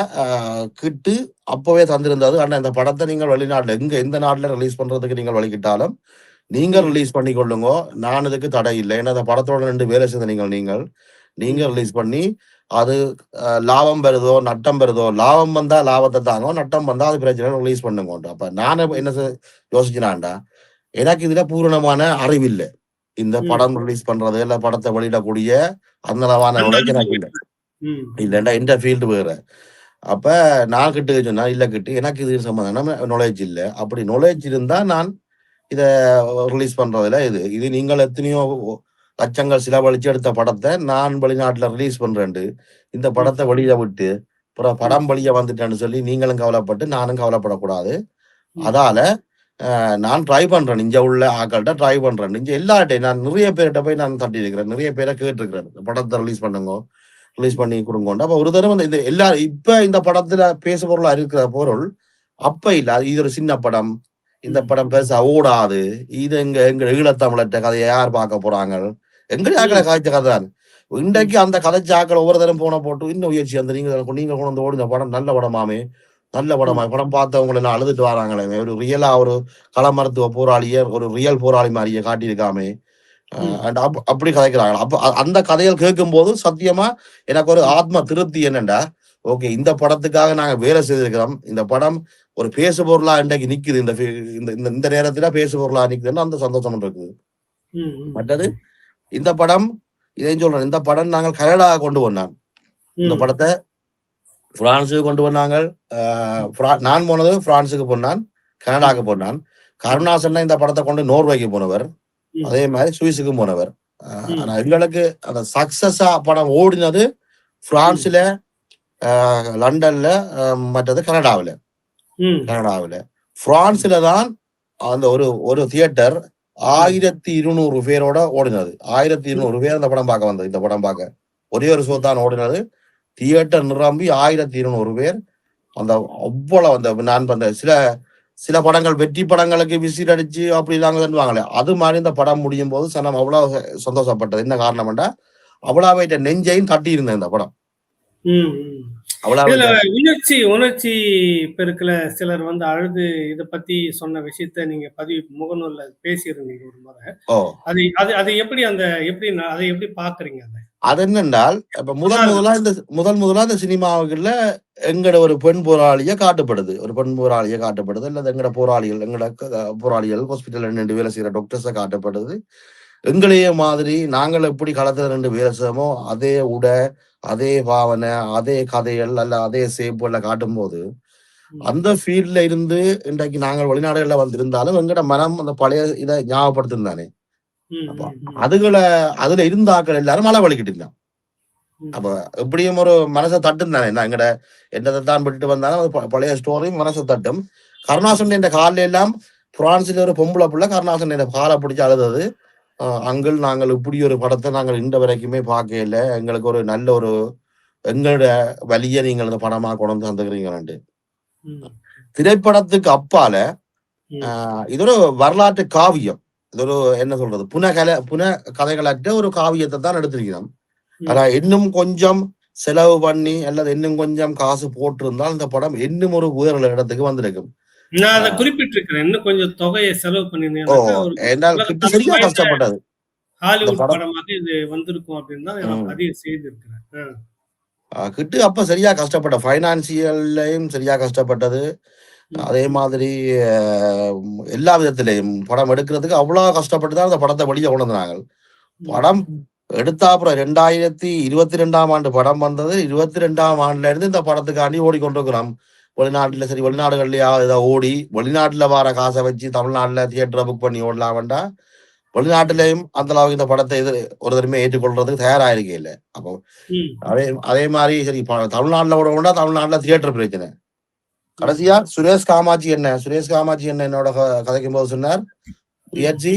கிட்டு அப்பவே தந்திருந்தது. ஆனா இந்த படத்தை நீங்கள் வெளிநாட்டுல எந்த நாட்டுல ரிலீஸ் பண்றதுக்கு நீங்கள் வழிகிட்டாலும் நீங்கள் ரிலீஸ் பண்ணி கொள்ளுங்க, நான் இதுக்கு தடை இல்லை. ஏன்னா அந்த படத்தோட 2 வேலை செய்த நீங்கள் ரிலீஸ் பண்ணி அது லாபம் பெறுதோ நட்டம் பெறுதோ, லாபம் வந்தா லாபத்தை தாங்க, நட்டம் வந்தா அது பிரச்சனை ரிலீஸ் பண்ணுங்க. அப்ப நான் என்ன யோசிச்சினான்டா, எனக்கு இதுல பூரணமான அறிவில்லை. இந்த படம் ரிலீஸ் பண்றது இல்ல படத்தை வெளியிடக்கூடிய அந்த அளவான உழைக்க எனக்கு இல்லை. இல்லைண்டா இந்த ஃபீல்டு வேற. அப்ப நான் கிட்ட சொன்னா இல்ல கிட்டு எனக்கு இது சம்பந்தம் நாலேஜ் இல்லை. அப்படி நாலேஜ் இருந்தா நான் இத ரிலீஸ் பண்றதுல இது நீங்கள் எத்தனையோ லட்சங்கள் செலவழிச்சு எடுத்த படத்தை நான் வெளிநாட்டுல ரிலீஸ் பண்றேன், இந்த படத்தை வெளியில விட்டு அப்புறம் படம் வெளிய வந்துட்டேன்னு சொல்லி நீங்களும் கவலைப்பட்டு நானும் கவலைப்படக்கூடாது. அதால நான் ட்ரை பண்றேன், இங்க உள்ள ஆக்கள்கிட்ட ட்ரை பண்றேன். இங்க எல்லார்ட்டையும் நான் நிறைய பேர்கிட்ட போய் நான் தட்டி இருக்கிறேன், நிறைய பேரை கேட்டிருக்கிறேன் படத்தை ரிலீஸ் பண்ணுங்க, ரிலீஸ் பண்ணி கொடுங்க. அப்ப ஒரு தடவை இந்த எல்லாரும் இப்ப இந்த படத்துல பேச பொருளா இருக்கிற பொருள் அப்ப இல்ல. இது ஒரு சின்ன படம், இந்த படம் பேச ஓடாது, இது எங்க ஈழத்தமிழற்ற கதையை யார் பார்க்க போறாங்க, எங்க ஆக்களை காய்ச்ச கதை தான். இன்றைக்கு அந்த கதைச்சு ஆக்களை ஒவ்வொரு தரம் போன போட்டு இன்னும் முயற்சி அந்த நீங்க கொண்டு வந்து ஓடுங்க படம் நல்ல படமாமே, நல்ல படமா படம் பார்த்தவங்களை எல்லாம் அழுதுட்டு வராங்களே, ஒரு ரியலா ஒரு கள மருத்துவ போராளிய ஒரு ரியல் போராளி மாதிரியே காட்டியிருக்காமே, அப்படி கதைக்கிறாங்க. அப்ப அந்த கதைகள் கேட்கும் போது சத்தியமா எனக்கு ஒரு ஆத்ம திருப்தி என்னண்டா, ஓகே இந்த படத்துக்காக நாங்க வேலை செய்திருக்கிறோம், இந்த படம் ஒரு பேசு பொருளா இன்றைக்கு நிக்குது, இந்த நேரத்துல பேசு பொருளா நிக்குதுன்னு அந்த சந்தோஷம் இருக்குது. மற்றது இந்த படம் இதையும் சொல்றேன், இந்த படம் நாங்கள் கனடா கொண்டு வந்தான், இந்த படத்தை பிரான்ஸுக்கு கொண்டு வந்தாங்க. நான் போனது பிரான்ஸுக்கு போனான், கனடாவுக்கு போனான். கருணாசன் இந்த படத்தை கொண்டு நோர்வேக்கு போனவர், அதே மாதிரி சுவிஸுக்கும் போனவர். ஆனா எங்களுக்கு அந்த சக்சஸா படம் ஓடினது பிரான்ஸ்ல, லண்டன்ல, மற்றது கனடாவில. பிரான்ஸ்ல தான் அந்த ஒரு தியேட்டர் 1200 பேரோட ஓடினது. 1200 பேர் அந்த படம் பார்க்க வந்தது. இந்த படம் பார்க்க ஒரே ஒரு ஷோ தான் ஓடினது, தியேட்டர் நிரம்பி 1200 பேர். அந்த அவ்வளவு அந்த நான் அந்த சில படங்கள் வெற்றி படங்களுக்கு விசில் அடிச்சு அப்படி இல்லாங்கன்னு அது மாதிரி இந்த படம் முடியும் போது சனம் அவ்வளவு சந்தோஷப்பட்டது. என்ன காரணம்டா, அவ்வளவு நெஞ்சையும் தட்டி இருந்தேன் இந்த படம். உணர்ச்சி பெருக்கல சிலர் வந்து அழுது இத பத்தி சொன்ன விஷயத்த நீங்க முகநூல்ல பேசியிருந்தீங்க ஒரு முறை. அதை எப்படி அதை எப்படி பாக்குறீங்க? அது என்னென்றால் இப்ப முதல் முதலா இந்த சினிமாவுக்குள்ள எங்கட ஒரு பெண் போராளிய காட்டப்படுது, அல்லது எங்கட போராளிகள் ஹாஸ்பிட்டல் 2 வேலை செய்யற டாக்டர்ஸ காட்டப்படுது. எங்களையே மாதிரி நாங்கள் எப்படி களத்துல 2 வேலை செய்யமோ அதே அதே பாவனை, அதே கதைகள் அல்ல அதே சேப்புல காட்டும் போது அந்த ஃபீல்ட்ல இருந்து இன்றைக்கு நாங்கள் வெளிநாடுகள்ல வந்திருந்தாலும் எங்கட மனம் அந்த பழைய இதை ஞாபகப்படுத்திருந்தானே. அதுல இருந்த ஆக்கள் எல்லாரும் மழை வலிக்கிட்டு இருந்தான். அப்ப எப்படியும் ஒரு மனசை தட்டும் தானே, எங்கட என்னதான் விட்டுட்டு வந்தாலும் அது பழைய ஸ்டோரியும் மனசை தட்டும். கருணாசன் என்ற காலில எல்லாம் பிரான்ஸ்ல ஒரு பொம்பளை பிள்ளை கருணாசன் என்ற காலை பிடிச்சி அழுதது, அங்கிள் நாங்கள் இப்படி ஒரு படத்தை நாங்கள் இந்த வரைக்குமே பார்க்கல, எங்களுக்கு ஒரு நல்ல ஒரு எங்களோட வலிய நீங்கள் இந்த படமா கொண்டு வந்துக்கிறீங்க. திரைப்படத்துக்கு அப்பால இது ஒரு வரலாற்று காவியம், இது ஒரு என்ன சொல்றது புன கதைகளற்ற ஒரு காவியத்தை தான் எடுத்திருக்கிறோம். ஆனா இன்னும் கொஞ்சம் செலவு பண்ணி அல்லது இன்னும் கொஞ்சம் காசு போட்டிருந்தால் இந்த படம் இன்னும் ஒரு உயர்ந்த இடத்துக்கு வந்திருக்கும். நான் அதை குறிப்பிட்டிருக்கிறேன், இன்னும் கொஞ்சம் தொகையை செலவு பண்ணிருந்தேன், சரியா கஷ்டப்பட்டது ஹாலிவுட் படமாக இது வந்திருக்கும் அப்படின்னு தான் நான் பதிவு செய்திருக்கிறேன். கிட்டு அப்ப சரியா கஷ்டப்பட்ட, பைனான்சியல்லையும் சரியா கஷ்டப்பட்டது. அதே மாதிரி எல்லா விதத்திலையும் படம் எடுக்கிறதுக்கு அவ்வளவு கஷ்டப்பட்டு தான் அந்த படத்தை வெளியே கொண்டு வந்தாங்க. படம் எடுத்தா அப்புறம் 2022ஆம் ஆண்டு படம் வந்தது. 22ஆம் ஆண்டுல இருந்து இந்த படத்துக்காண்டி ஓடிக்கொண்டிருக்கிறோம். வெளிநாட்டுல சரி வெளிநாடுகள்லயா ஏதாவது ஓடி வெளிநாட்டுல வர காசை வச்சு தமிழ்நாட்டுல தியேட்டரை புக் பண்ணி ஓடலாம் வேண்டாம். வெளிநாட்டிலையும் அந்த அளவுக்கு இந்த படத்தை ஒரு தடவை ஏற்றுக்கொள்றதுக்கு தயாராக இல்லை. அப்போ அதே மாதிரி சரி தமிழ்நாட்டுல விட தமிழ்நாட்டுல தியேட்டர் பிரச்சனை. கடைசியா சுரேஷ் காமாட்சி என்ன என்னோட கதைக்கும் போது சொன்னார், முயற்சி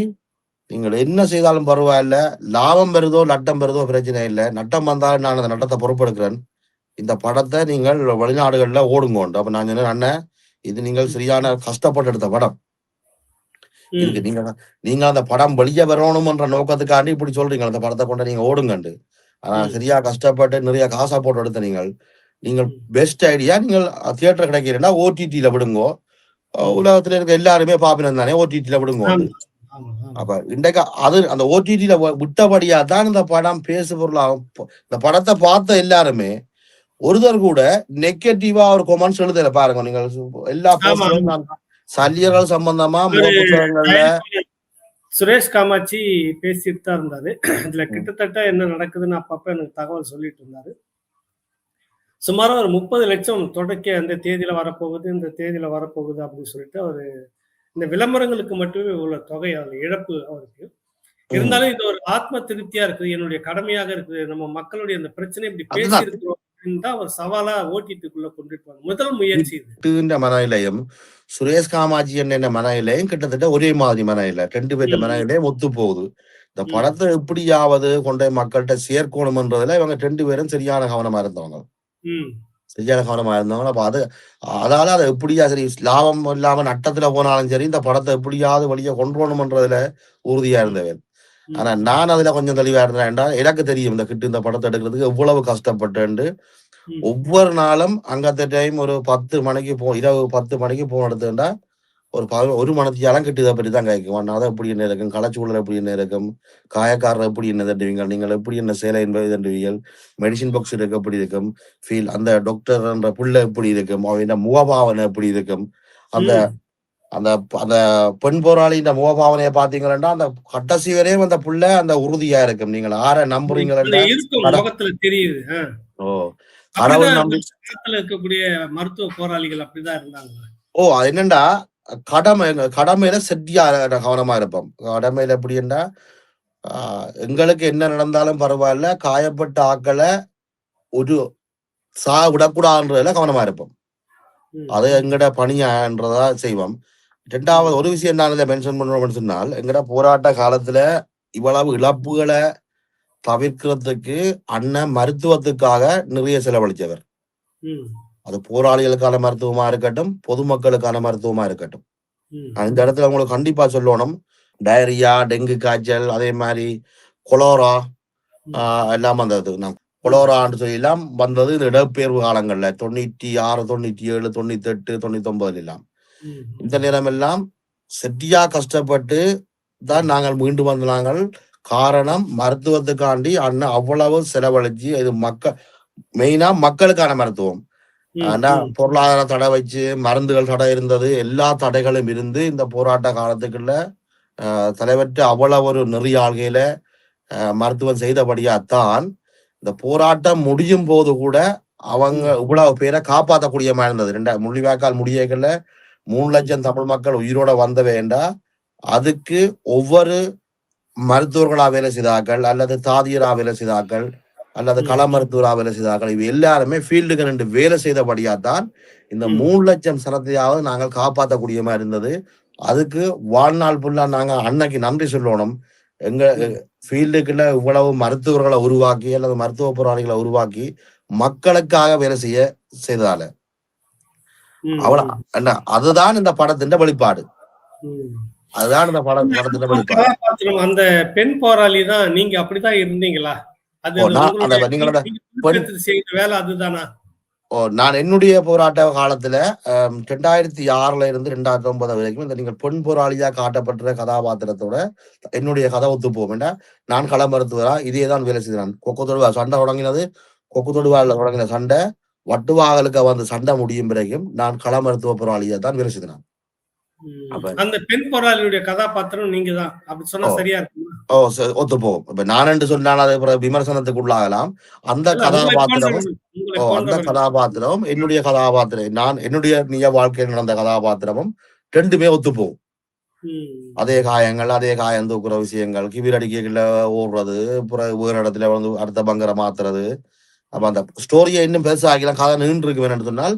நீங்கள் என்ன செய்தாலும் பரவாயில்ல, லாபம் பெறுதோ நட்டம் பெறுதோ பிரச்சனை இல்லை, நட்டம் வந்தாலும் நான் அந்த நட்டத்தை பொறுப்பெடுக்கிறேன், இந்த படத்தை நீங்கள் வெளிநாடுகள்ல ஓடுங்கோண்டு. அப்ப நான் சொன்னேன், அண்ணன் இது நீங்கள் சரியான கஷ்டப்பட்டு எடுத்த படம், இதுக்கு நீங்க அந்த படம் வெளியே வரணும்ன்ற நோக்கத்துக்காண்டி இப்படி சொல்றீங்க, அந்த படத்தை கொண்டு நீங்க ஓடுங்கண்டு. ஆனா சரியா கஷ்டப்பட்டு நிறைய காசா போட்டு எடுத்த நீங்கள் பெஸ்ட் ஐடியா, நீங்கள் தியேட்டர் கிடைக்கிறேன்னா ஓடிடியில விடுங்கோ, உலகத்துல இருக்க எல்லாருமே பாப்பினம் தானே, ஓடிடியில விடுங்கோ. அப்ப இன்றைக்கு அது அந்த ஓடிடியில விட்டபடியா தான் இந்த படம் பேசு பொருளாகும். இந்த படத்தை பார்த்த எல்லாருமே ஒருத்தர் கூட நெகட்டிவா ஒரு கொமெண்ட்ஸ் எழுதல பாருங்க. நீங்கள் எல்லா சல்லியர்கள் சம்பந்தமா புத்தகங்கள்ல சுரேஷ் காமாட்சி பேசிட்டு தான் இருந்தாரு. இதுல கிட்டத்தட்ட என்ன நடக்குதுன்னு அப்பப்ப எனக்கு தகவல் சொல்லிட்டு இருந்தாரு. சுமாரா ஒரு 30 லட்சம் தொடக்க அந்த தேதியில வரப்போகுது, இந்த தேதியில வரப்போகுது அப்படின்னு சொல்லிட்டு அவரு இந்த விளம்பரங்களுக்கு மட்டுமே உள்ள தொகை அதுல இழப்பு அவருக்கு. இருந்தாலும் இது ஒரு ஆத்ம திருப்தியா இருக்குது, என்னுடைய கடமையாக இருக்குது, நம்ம மக்களுடைய அந்த பிரச்சனை இப்படி பேசி இருக்கிறோம் அப்படின்னு தான் ஒரு சவாலா ஓட்டிட்டுக்குள்ள கொண்டுட்டு வாங்க முதல் முயற்சி இது. மனநிலையம் சுரேஷ் காமாட்சி என்ன மனநிலையும் கிட்டத்தட்ட ஒரே மாதிரி மனநிலை, 2 பேர்ட்ட மனநிலையும் ஒத்து போகுது. இந்த படத்தை எப்படியாவது கொண்ட மக்கள்கிட்ட சேர்க்கணும்ன்றதுல இவங்க 2 பேரும் சரியான கவனமா இருந்தவங்க. சரியான கவனமா இருந்தவங்க. அப்ப அதால அதை எப்படியா சரி லாபம் இல்லாம நட்டத்துல போனாலும் சரி இந்த படத்தை எப்படியாவது வழியா கொண்டு போகணும்ன்றதுல உறுதியா இருந்தவன். ஆனா நான் அதுல கொஞ்சம் தெளிவா இருந்தேன். எனக்கு தெரியும் இந்த கிட்ட இந்த படத்தை எடுக்கிறதுக்கு எவ்வளவு கஷ்டப்பட்டு. ஒவ்வொரு நாளும் அங்கத்த டைம் ஒரு 10 மணிக்கு இரவு 10 மணிக்கு போன எடுத்துட்டா ஒரு 1 மணித்தியாலும் கிட்ட இதை பற்றி தான் கேட்கும். அதை எப்படி என்ன இருக்கும், களைச்சூழல் எப்படி என்ன இருக்கும், காயக்காரர் எப்படி என்ன தண்டுவீங்க, நீங்கள் எப்படி என்ன சேலை என்பதை தண்டுவீங்கள், மெடிசின் பாக்ஸ் இருக்கு எப்படி இருக்கும், ஃபீல் அந்த டாக்டர் என்ற புள்ள எப்படி இருக்கும், அவன் முகபாவனை எப்படி இருக்கும், அந்த அந்த அந்த பெண் போராளியின் முகபாவனையை பாத்தீங்கன்னா அந்த கடைசி வரையும் அந்த புள்ள அந்த உறுதியா இருக்கும். நீங்கள் ஆற நம்புறீங்களா தெரியுது. கடவுள் நம்பி இருக்கக்கூடிய மருத்துவ போராளிகள் அப்படிதான் இருந்தாங்க. அது என்னண்டா கடமையில செட்டியா கவனமா இருப்போம். கடமையில எப்படின்னா எங்களுக்கு என்ன நடந்தாலும் பரவாயில்ல, காயப்பட்ட ஆக்களை ஒரு விடக்கூடாதுன்றதுல கவனமா இருப்போம். அது எங்கட பணியான்றதா செய்வோம். 2வது ஒரு விஷயம் நான் இதை மென்ஷன் பண்ணணும்னு சொன்னால், எங்கட போராட்ட காலத்துல இவ்வளவு இழப்புகளை தவிர்க்கிறதுக்கு அண்ணன் மருத்துவத்துக்காக நிறைய செலவழிச்சவர். அது போராளிகளுக்கான மருத்துவமா இருக்கட்டும், பொதுமக்களுக்கான மருத்துவமா இருக்கட்டும். இந்த இடத்துல உங்களுக்கு கண்டிப்பா சொல்லணும், டயரியா, டெங்கு காய்ச்சல், அதே மாதிரி கொலோரா எல்லாம் வந்தது. கொலோரான்னு சொல்லி எல்லாம் வந்தது இந்த இடப்பெயர்வு காலங்கள்ல 96, 97, 98, 99 எல்லாம். இந்த நேரம் எல்லாம் செட்டியா கஷ்டப்பட்டு தான் நாங்கள் மீண்டு வந்த நாங்கள். காரணம் மருத்துவத்துக்காண்டி அண்ணன் அவ்வளவு செலவழிச்சு, இது மெயினா மக்களுக்கான மருத்துவம். ஆனா பொருளாதார தடை வச்சு மருந்துகள் தடை இருந்தது, எல்லா தடைகளும் இருந்து இந்த போராட்ட காலத்துக்குள்ள தலைவற்ற அவ்வளவு ஒரு நெறிய ஆள்கையில மருத்துவம் செய்தபடியாத்தான் இந்த போராட்டம் முடியும் போது கூட அவங்க இவ்வளவு பேரை காப்பாற்றக்கூடிய மாதிரி இருந்தது. முள்ளிவாய்க்கால் முடியல 3 லட்சம் தமிழ் மக்கள் உயிரோட வந்த வேண்டா, அதுக்கு ஒவ்வொரு மருத்துவர்களா வேலை செய்தாக்கள், அல்லது தாதியரா வேலை செய்தாக்கள், அல்லது கள மருத்துவரா வேலை செய்தாக்கள், இவ எல்லாருமே ஃபீல்டுக்கு 2 வேலை செய்தபடியாத்தான் இந்த 3 லட்சம் சனத்தையாவது நாங்கள் காப்பாற்றக்கூடிய மாதிரி இருந்தது. அதுக்கு வாழ்நாள் ஃபுல்லா நாங்க அன்னைக்கு நன்றி சொல்லணும். எங்க ஃபீல்டுக்குள்ள இவ்வளவு மருத்துவர்களை உருவாக்கி அல்லது மருத்துவ போராளிகளை உருவாக்கி மக்களுக்காக வேலை செய்ததால அவ்வளவு அதுதான் இந்த படத்தின் வெளிப்பாடு. அதுதான் இந்த படத்தின் வெளிப்பாடு. அந்த பெண் போராளி தான் நீங்க அப்படிதான் இருந்தீங்களா? வேலை அதுதானா? நான் என்னுடைய போராட்ட காலத்துல 2006 இருந்து 2009 வரைக்கும் இந்த நீங்கள் பெண் போராளியா காட்டப்பட்ட கதாபாத்திரத்தோட என்னுடைய கதை ஒத்து போவேண்டா. நான் கள மருத்துவரா இதேதான் வேலை செய்தான். கொக்கு தொடுவா சண்டை தொடங்கினது, கொக்கு தொடுவால தொடங்கின சண்டை வட்டுவாகலுக்கு வந்து சண்டை முடியும் பிறகும் நான் கள மருத்துவ போராளியா தான் வேலை செய்தான். அந்த பெண் போராளியுடைய கதாபாத்திரம் நீங்க தான் அப்படி சொன்னா சரியா இருக்கும். ஒத்து போகும். இப்ப நான் சொன்னால் அது விமர்சனத்துக்கு உள்ளாகலாம். அந்த கதாபாத்திரம் என்னுடைய கதாபாத்திரம், நான் என்னுடைய வாழ்க்கையில் நடந்த கதாபாத்திரமும் 2மே ஒத்து போகும். அதே காயங்கள், அதே காயம் தூக்குற விஷயங்கள், கிவிரடிக்கைகள்ல ஓடுறது, அப்புறம் வேறு இடத்துல வந்து அடுத்த பங்கரை மாத்துறது. அப்ப அந்த ஸ்டோரியை இன்னும் பெருசா ஆகிலாம் கதை நீண்டு இருக்கு வேணும்னு சொன்னால்,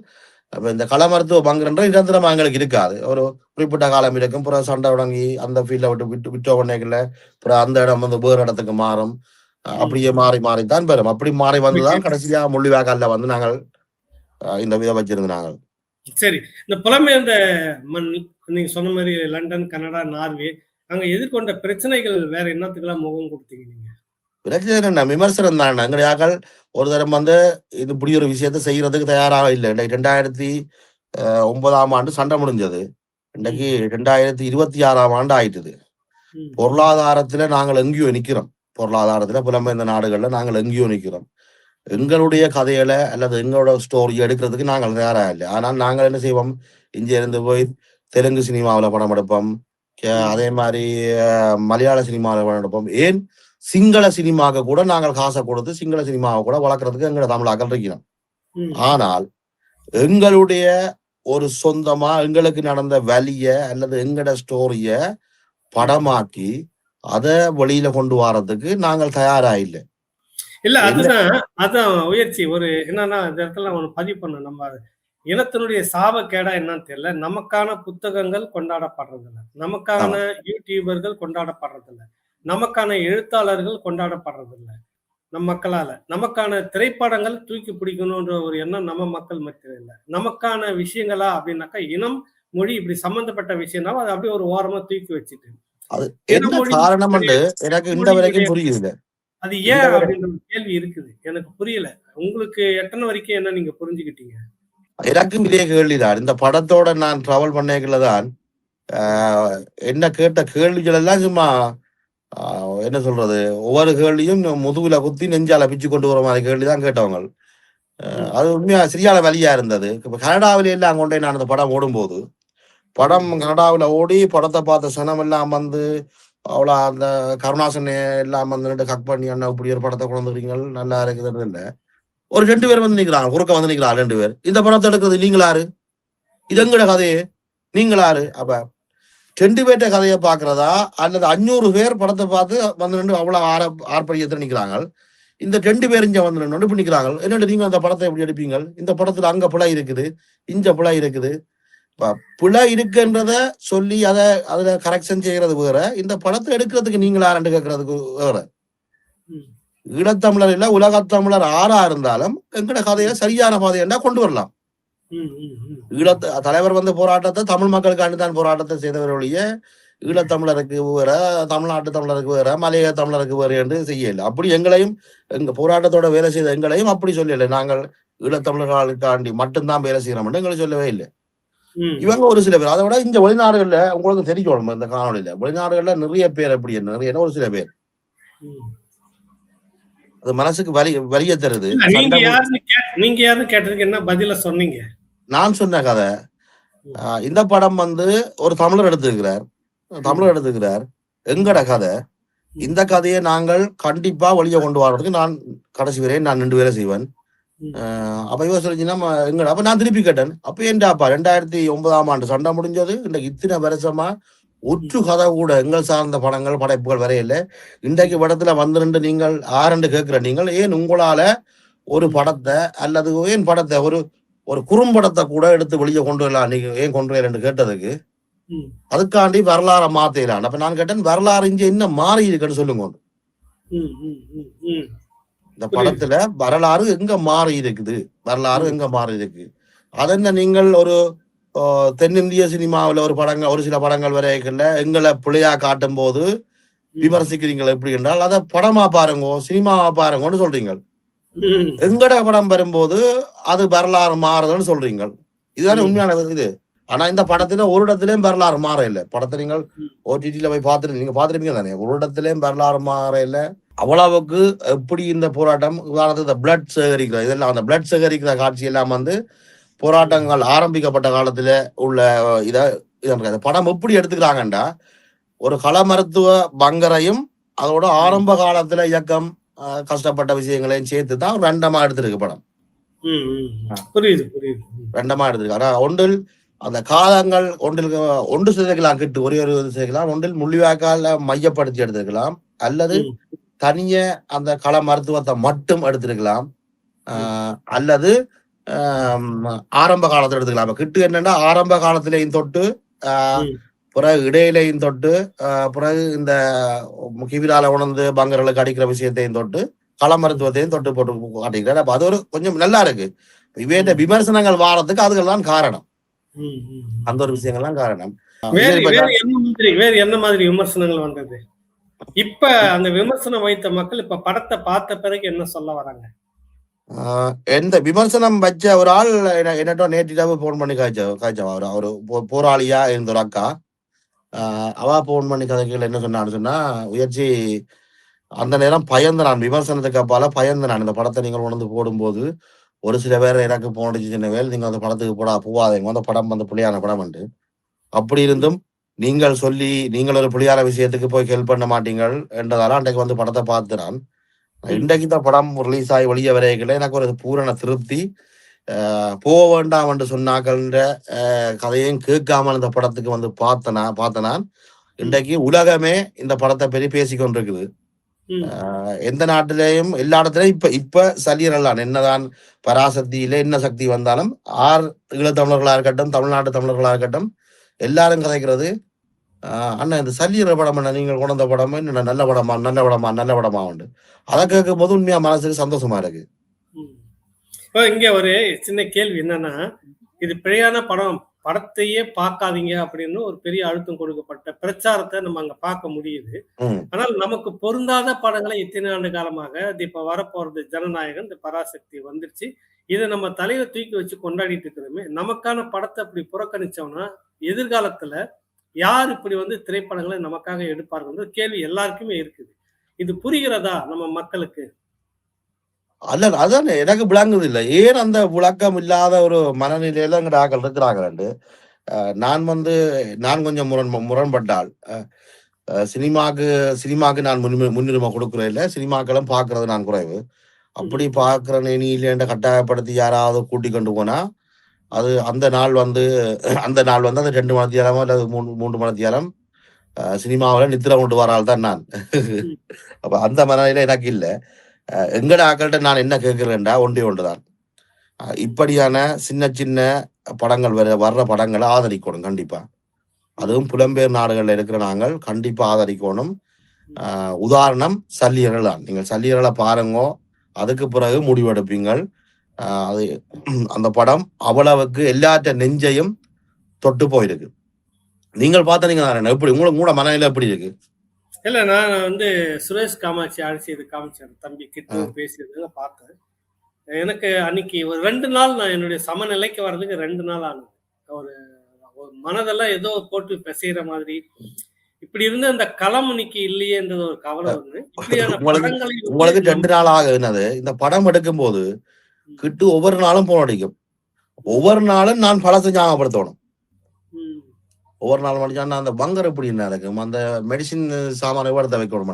அப்ப இந்த கள மருத்துவ பங்குன்ற நிரந்தரமா எங்களுக்கு இருக்காது. ஒரு குறிப்பிட்ட காலம் இருக்கும், அப்புறம் சண்டை தொடங்கி அந்த ஃபீல்ட விட்ட உடனேக்குள்ள அப்புறம் அந்த இடம் வந்து வேறு இடத்துக்கு மாறும். அப்படியே மாறி மாறித்தான் பெறும். அப்படி மாறி வந்துதான் கடைசியா முள்ளிவாய்க்கால்ல வந்து நாங்கள் இந்த விதை வச்சிருந்தோம் நாங்கள். சரி. இந்த புலம்பெயர்ந்த மண், நீங்க சொன்ன மாரி லண்டன், கனடா, நார்வே, அங்க எதிர்கொண்ட பிரச்சனைகள் வேற என்னத்துக்கெல்லாம் முகம் கொடுத்தீங்க நீங்க? பிரச்சனை என்ன விமர்சனம் தான். எங்கடையாக்கள் ஒரு தரம் வந்து இது இப்படி ஒரு விஷயத்த செய்யறதுக்கு தயாராக இல்லை. 2009ஆம் ஆண்டு சண்டை முடிஞ்சது. இன்றைக்கு 2026ஆம் ஆண்டு ஆயிட்டுது. பொருளாதாரத்துல நாங்கள் எங்கேயோ நிக்கிறோம். பொருளாதாரத்துல புலம்பெயர்ந்த நாடுகள்ல நாங்கள் எங்கேயோ நிக்கிறோம். எங்களுடைய கதைகளை அல்லது எங்களோட ஸ்டோரி எடுக்கிறதுக்கு நாங்கள் தயாராக இல்லை. ஆனால் நாங்கள் என்ன செய்வோம், இங்க இருந்து போய் தெலுங்கு சினிமாவில் படம் எடுப்போம், அதே மாதிரி மலையாள சினிமாவில் படம் எடுப்போம். ஏன் சிங்கள சினிமாவுக்கு கூட நாங்கள் காசை கொடுத்து சிங்கள சினிமாவை கூட வளர்க்கறதுக்கு எங்களோட தமிழாக்கள் இருக்கிறோம். ஆனால் எங்களுடைய ஒரு சொந்தமா எங்களுக்கு நடந்த வலிய அல்லது எங்களோட ஸ்டோரிய படமாக்கி அதை வெளியில கொண்டு வரதுக்கு நாங்கள் தயாரா இல்லை. இல்ல அதுதான் முயற்சி. ஒரு என்னன்னா இந்த இடத்துல ஒண்ணு பதிவு பண்ண, நம்ம இனத்தினுடைய சாபக்கேடா என்னன்னு தெரியல. நமக்கான புத்தகங்கள் கொண்டாடப்படுறதில்ல, நமக்கான யூடியூபர்கள் கொண்டாடப்படுறதில்ல, நமக்கான எழுத்தாளர்கள் கொண்டாடப்படுறதில்ல நம் மக்களால. நமக்கான திரைப்படங்கள் தூக்கி பிடிக்கணும்ன்ற ஒரு எண்ணம் நம்ம மக்கள் மத்தியில் இல்லை. நமக்கான விஷயங்களா அப்படின்னாக்கா இனம், மொழி இப்படி சம்பந்தப்பட்ட விஷயம்னாலும் அது அப்படியே ஒரு ஓரமா தூக்கி வச்சுட்டு, அது என்ன காரணம் எனக்கு இந்த வரைக்கும் புரியுது. அது ஏன் அப்படின்ற ஒரு கேள்வி இருக்குது, எனக்கு புரியல. உங்களுக்கு எத்தனை வரைக்கும் என்ன நீங்க புரிஞ்சுக்கிட்டீங்க? எனக்கும் இதே கேள்விதான். இந்த படத்தோட நான் டிராவல் பண்ணேக்குள்ளதான் என்ன கேட்ட கேள்விகள் எல்லாம் சும்மா என்ன சொல்றது, ஒவ்வொரு கேள்வியும் முதுகுல குத்தி நெஞ்சால பிச்சு கொண்டு வர மாதிரி கேள்விதான் கேட்டவங்க. அது உண்மையா சரியான வழியா இருந்தது. இப்ப கனடாவில எல்லாம் கொண்டே நான் அந்த படம் ஓடும்போது, படம் கனடாவில ஓடி படத்தை பார்த்த சனம் எல்லாம் வந்து அவ்வளோ அந்த கருணாசன் எல்லாம் வந்து கக் பண்ணி அண்ணா இப்படி ஒரு படத்தை கொண்டு வந்துருக்கீங்க நல்லா இருக்குதுன்னு இல்லை. ஒரு 2 பேர் வந்து நிக்கிறாங்க, குறுக்க வந்து நிக்கிறாங்க 2 பேர். இந்த படத்தை எடுக்கிறது நீங்களாரு, இது எங்கட கதையே நீங்களாரு. அப்ப 2 பேர்ட்ட கதையை பாக்குறதா அல்லது 500 பேர் படத்தை பார்த்து வந்து நின்று அவ்வளவு ஆர்ப்பரியத்தில் நிக்கிறாங்க. இந்த 2 பேர் இங்க வந்து நின்று இப்படி நிக்கிறாங்க. என்னட்டு நீங்க அந்த படத்தை எப்படி எடுப்பீங்க, இந்த படத்துல அங்க பிழை இருக்குது, இங்க பிழை இருக்குது. பிழை இருக்குன்றத சொல்லி அதுல கரெக்ஷன் செய்யறது வேற, இந்த படத்தை எடுக்கிறதுக்கு நீங்களா ரெண்டு கேட்கறதுக்கு வேற. ஈழத்தமிழர் இல்ல உலகத்தமிழர் ஆறா இருந்தாலும் எங்கட கதையை சரியான பாதையா கொண்டு வரலாம். தலைவர் வந்து போராட்டத்தை தமிழ் மக்களுக்காண்டி தான் போராட்டத்தை செய்தவர்களுடைய ஈழத்தமிழருக்கு வேற, தமிழ்நாட்டு தமிழருக்கு வேற, மலைய தமிழருக்கு வேற என்று செய்யல. அப்படி எங்களையும் எங்க போராட்டத்தோட வேலை செய்த எங்களையும் அப்படி சொல்லல, நாங்கள் ஈழத்தமிழர்களுக்காண்டி மட்டும்தான் வேலை செய்யறோம் எங்களை சொல்லவே இல்லை. இவங்க ஒரு சில பேர், அதை விட இந்த வெளிநாடுகள்ல உங்களுக்கு தெரியும், இந்த காணொலியில வெளிநாடுகள்ல நிறைய பேர் எப்படி நிறைய ஒரு சில பேர் அது மனசுக்கு வலிய தருது. நீங்க யாருன்னு கேட்டதுக்கு என்ன பதில சொன்னீங்க? நான் சொன்ன கதை, இந்த படம் வந்து ஒரு தமிழர் எடுத்துக்கிறார் எங்கட கதை. இந்த கதையை நாங்கள் கண்டிப்பா வழிய கொண்டு வர்றதுக்கு நான் கடைசி வரையும் நான் 2 பேரை செய்வேன். அப்ப இவ சொல்லிச்சுன்னா எங்கடா, அப்ப நான் திருப்பி கேட்டேன். அப்ப ஏன்டாப்பா 2009ஆம் ஆண்டு சண்டை முடிஞ்சது, இன்றைக்கு இத்தனை வருஷமா ஒற்று கதை கூட எங்கள் சார்ந்த படங்கள் படைப்புகள் வரையில இன்றைக்கு படத்துல வந்து நின்று நீங்கள் ஆரண்டு கேட்கிற நீங்கள் ஏன் உங்களால ஒரு படத்தை அல்லது ஏன் படத்தை ஒரு குறும்படத்தை கூட எடுத்து வெளியே கொண்டு வரலாம், நீங்க ஏன் கொண்டு வரலன்னு கேட்டதுக்கு அதுக்காண்டி வரலாறை மாத்தலாம். அப்ப நான் கேட்டேன், வரலாறு இங்க என்ன மாறி இருக்குன்னு சொல்லுங்க. இந்த படத்துல வரலாறு எங்க மாறி இருக்குது, அதென்ன நீங்கள் ஒரு தென்னிந்திய சினிமாவில் ஒரு சில படங்கள் வரைக்கல எங்களை பிள்ளையா காட்டும் போது விமர்சிக்கிறீங்கள். எப்படி என்றால் அதை படமா பாருங்க, சினிமாவா பாருங்கன்னு சொல்றீங்க. எங்கட படம் வரும்போது அது வரலாறு மாறுதுன்னு சொல்றீங்க. இதுதானே உண்மையான இது. ஆனா இந்த படத்துல ஒரு இடத்துலயும் வரலாறு மாற இல்லை. படத்தை நீங்கள் OTTல போய் பாத்துருப்பீங்க தானே, ஒரு இடத்துலயும் வரலாறு மாற இல்லை. அவ்வளவுக்கு எப்படி இந்த போராட்டம், உதாரணத்துக்கு பிளட் சேகரிக்கிற இதெல்லாம், அந்த பிளட் சேகரிக்கிற காட்சி எல்லாம் வந்து போராட்டங்கள் ஆரம்பிக்கப்பட்ட காலத்துல உள்ள இத படம் எப்படி எடுத்துக்கிறாங்கண்டா, ஒரு கள மருத்துவ பங்கரையும் அதோட ஆரம்ப காலத்துல இயக்கம் கஷ்டப்பட்ட விஷயங்களையும் சேர்த்துதான் 2 எடுத்திருக்கு படம். 2 எடுத்திருக்கு. ஆனா ஒன்றில் அந்த காலங்கள் ஒன்று செய்திருக்கலாம், கிட்டு ஒரே ஒரு செய்திருக்கலாம், ஒன்றில் முள்ளிவாய்க்கால மையப்படுத்தி எடுத்திருக்கலாம், அல்லது தனிய அந்த கள மருத்துவத்தை மட்டும் எடுத்திருக்கலாம், அல்லது ஆரம்ப காலத்துல எடுத்துக்கலாம். கிட்டு என்னன்னா ஆரம்ப காலத்திலையும் தொட்டு பிறகு இடையிலையும் தொட்டு பிறகு இந்த கிவிரால உணர்ந்து பங்கர்களுக்கு அடிக்கிற விஷயத்தையும் தொட்டு கள மருத்துவத்தையும் தொட்டு போட்டு காட்டிக்கிறார். அப்ப அது ஒரு கொஞ்சம் நல்லா இருக்கு. இவைய விமர்சனங்கள் வாரத்துக்கு அதுகள் தான் காரணம். அந்த ஒரு விஷயங்கள் தான் காரணம். வேறு என்ன மாதிரி விமர்சனங்கள் வந்தது? இப்ப அந்த விமர்சனம் வைத்த மக்கள் இப்ப படத்தை பார்த்த பிறகு என்ன சொல்ல வராங்க? எந்த விமர்சனம் வச்ச ஒரு ஆள் என்னட்டோ நேற்றிடாம போன் பண்ணி காய்ச்சவா. அவரு போராளியா இருந்த ஒரு அக்கா, அவா போன் பண்ணி கதைகள் என்ன சொன்னான்னு சொன்னா, உயர்ச்சி அந்த நேரம் பயந்து நான் விமர்சனத்துக்கு அப்பால பயந்து நான் இந்த படத்தை நீங்கள் உணர்ந்து போடும்போது ஒரு சில பேர் எனக்கு போனடிச்சு சின்ன வேலை நீங்க அந்த படத்துக்கு போவாதீங்க, அந்த படம் வந்து புள்ளியான படம் உண்டு. அப்படி இருந்தும் நீங்கள் சொல்லி நீங்கள் ஒரு புள்ளியான விஷயத்துக்கு போய் ஹெல்ப் பண்ண மாட்டீங்கள் என்றதால அன்றைக்கு வந்து படத்தை பார்த்து நான் இன்றைக்கு இந்த படம் ரிலீஸ் ஆகி வெளியே வரைகளை எனக்கு ஒரு பூரண திருப்தி. போக வேண்டாம் என்று சொன்னாங்கன்ற கதையும் கேட்காமல் இந்த படத்துக்கு வந்து பார்த்த நான் இன்றைக்கு உலகமே இந்த படத்தை பெரிய பேசிக்கொண்டிருக்குது. எந்த நாட்டிலேயும் எல்லா இடத்துலயும் இப்ப சலியறலாம், என்னதான் பராசக்தியில என்ன சக்தி வந்தாலும் ஈழத்தமிழர்களா இருக்கட்டும், தமிழ்நாட்டு தமிழர்களா இருக்கட்டும், எல்லாரும் கதைக்கிறது அண்ணா இந்த சல்லியற படம் என்ன நீங்கள் கொண்ட படம் என்ன நல்ல படமா உண்டு. அதை கேட்கும் போது உண்மையா மனசுக்கு சந்தோஷமா இருக்கு. இங்க ஒரு சின்ன கேள்வி என்னன்னா, இது பிழையான படத்தையே பார்க்காதீங்க அப்படின்னு ஒரு பெரிய அழுத்தம் கொடுக்கப்பட்ட பிரச்சாரத்தை நம்ம அங்க பார்க்க முடியுது. ஆனால் நமக்கு பொருந்தாத படங்களை இத்தனை ஆண்டு காலமாக இப்ப வரப்போறது ஜனநாயகன், இந்த பராசக்தி வந்துருச்சு, இதை நம்ம தலையில தூக்கி வச்சு கொண்டாடிட்டு இருக்கிறோமே, நமக்கான படத்தை அப்படி புறக்கணிச்சோம்னா எதிர்காலத்துல யார் இப்படி வந்து திரைப்படங்களை நமக்காக எடுப்பார்கள் கேள்வி எல்லாருக்குமே இருக்குது. இது புரிகிறதா நம்ம மக்களுக்கு? அதான் எனக்கு விளங்குது இல்லை, ஏன் அந்த விளக்கம் இல்லாத ஒரு மனநிலையில எங்க ஆக்கள் இருக்கிறாங்க. நான் கொஞ்சம் முரண்பட்டால் சினிமாக்கு நான் முன்னுரிமை கொடுக்குறேன் இல்லை, சினிமாக்களும் பார்க்கறது நான் குறைவு. அப்படி பார்க்கிற நீல கட்டாயப்படுத்தி யாராவது கூட்டி கொண்டு போனா அது அந்த நாள் வந்து அந்த 2 மணித்தியாலமோ அல்லது 3 மணித்தியாலம் சினிமாவில் நித்திர கொண்டு வரால் தான் நான். அப்ப அந்த மனநிலை எனக்கு இல்லை. எங்கட ஆக்கள்கிட்ட நான் என்ன கேட்கிறேன்டா ஒன்றுதான், இப்படியான சின்ன சின்ன படங்கள் வர்ற படங்களை ஆதரிக்கணும் கண்டிப்பா. அதுவும் புலம்பெயர் நாடுகள்ல இருக்கிற நாங்கள் கண்டிப்பா ஆதரிக்கணும். உதாரணம் சல்லியர்கள் தான். நீங்கள் சல்லியர்களை பாருங்க, அதுக்கு பிறகு முடிவெடுப்பீங்கள். அது அந்த படம் அவ்வளவுக்கு எல்லாற்ற நெஞ்சையும் தொட்டு போயிருக்கு. நீங்கள் பார்த்தீங்க எப்படி உங்களோட மனநிலை எப்படி இருக்கு? இல்ல நான் வந்து சுரேஷ் காமாட்சி அழைச்சி இது காமிச்சார் தம்பி கிட்ட பேசியதுல பார்த்தேன். எனக்கு அன்னைக்கு ஒரு 2 நாள் நான் என்னுடைய சமநிலைக்கு வர்றதுக்கு 2 நாள் ஆனது. ஒரு மனதெல்லாம் ஏதோ போட்டு பிசைகிற மாதிரி இப்படி இருந்த அந்த களம் இன்னைக்கு இல்லையேன்றது ஒரு கவலை வந்து. உங்களுக்கு 2 நாள் ஆகுது. இந்த படம் எடுக்கும் போது கிட்டு ஒவ்வொரு நாளும் போன் அடிக்கும். ஒவ்வொரு நாளும் நான் பழசை ஞாபகப்படுத்தணும். ஒவ்வொரு நாள் மடிச்சான் அந்த பங்கர் எப்படி என்ன இருக்கும், அந்த மெடிசின் சாமான எடுத்த வைக்கணும்,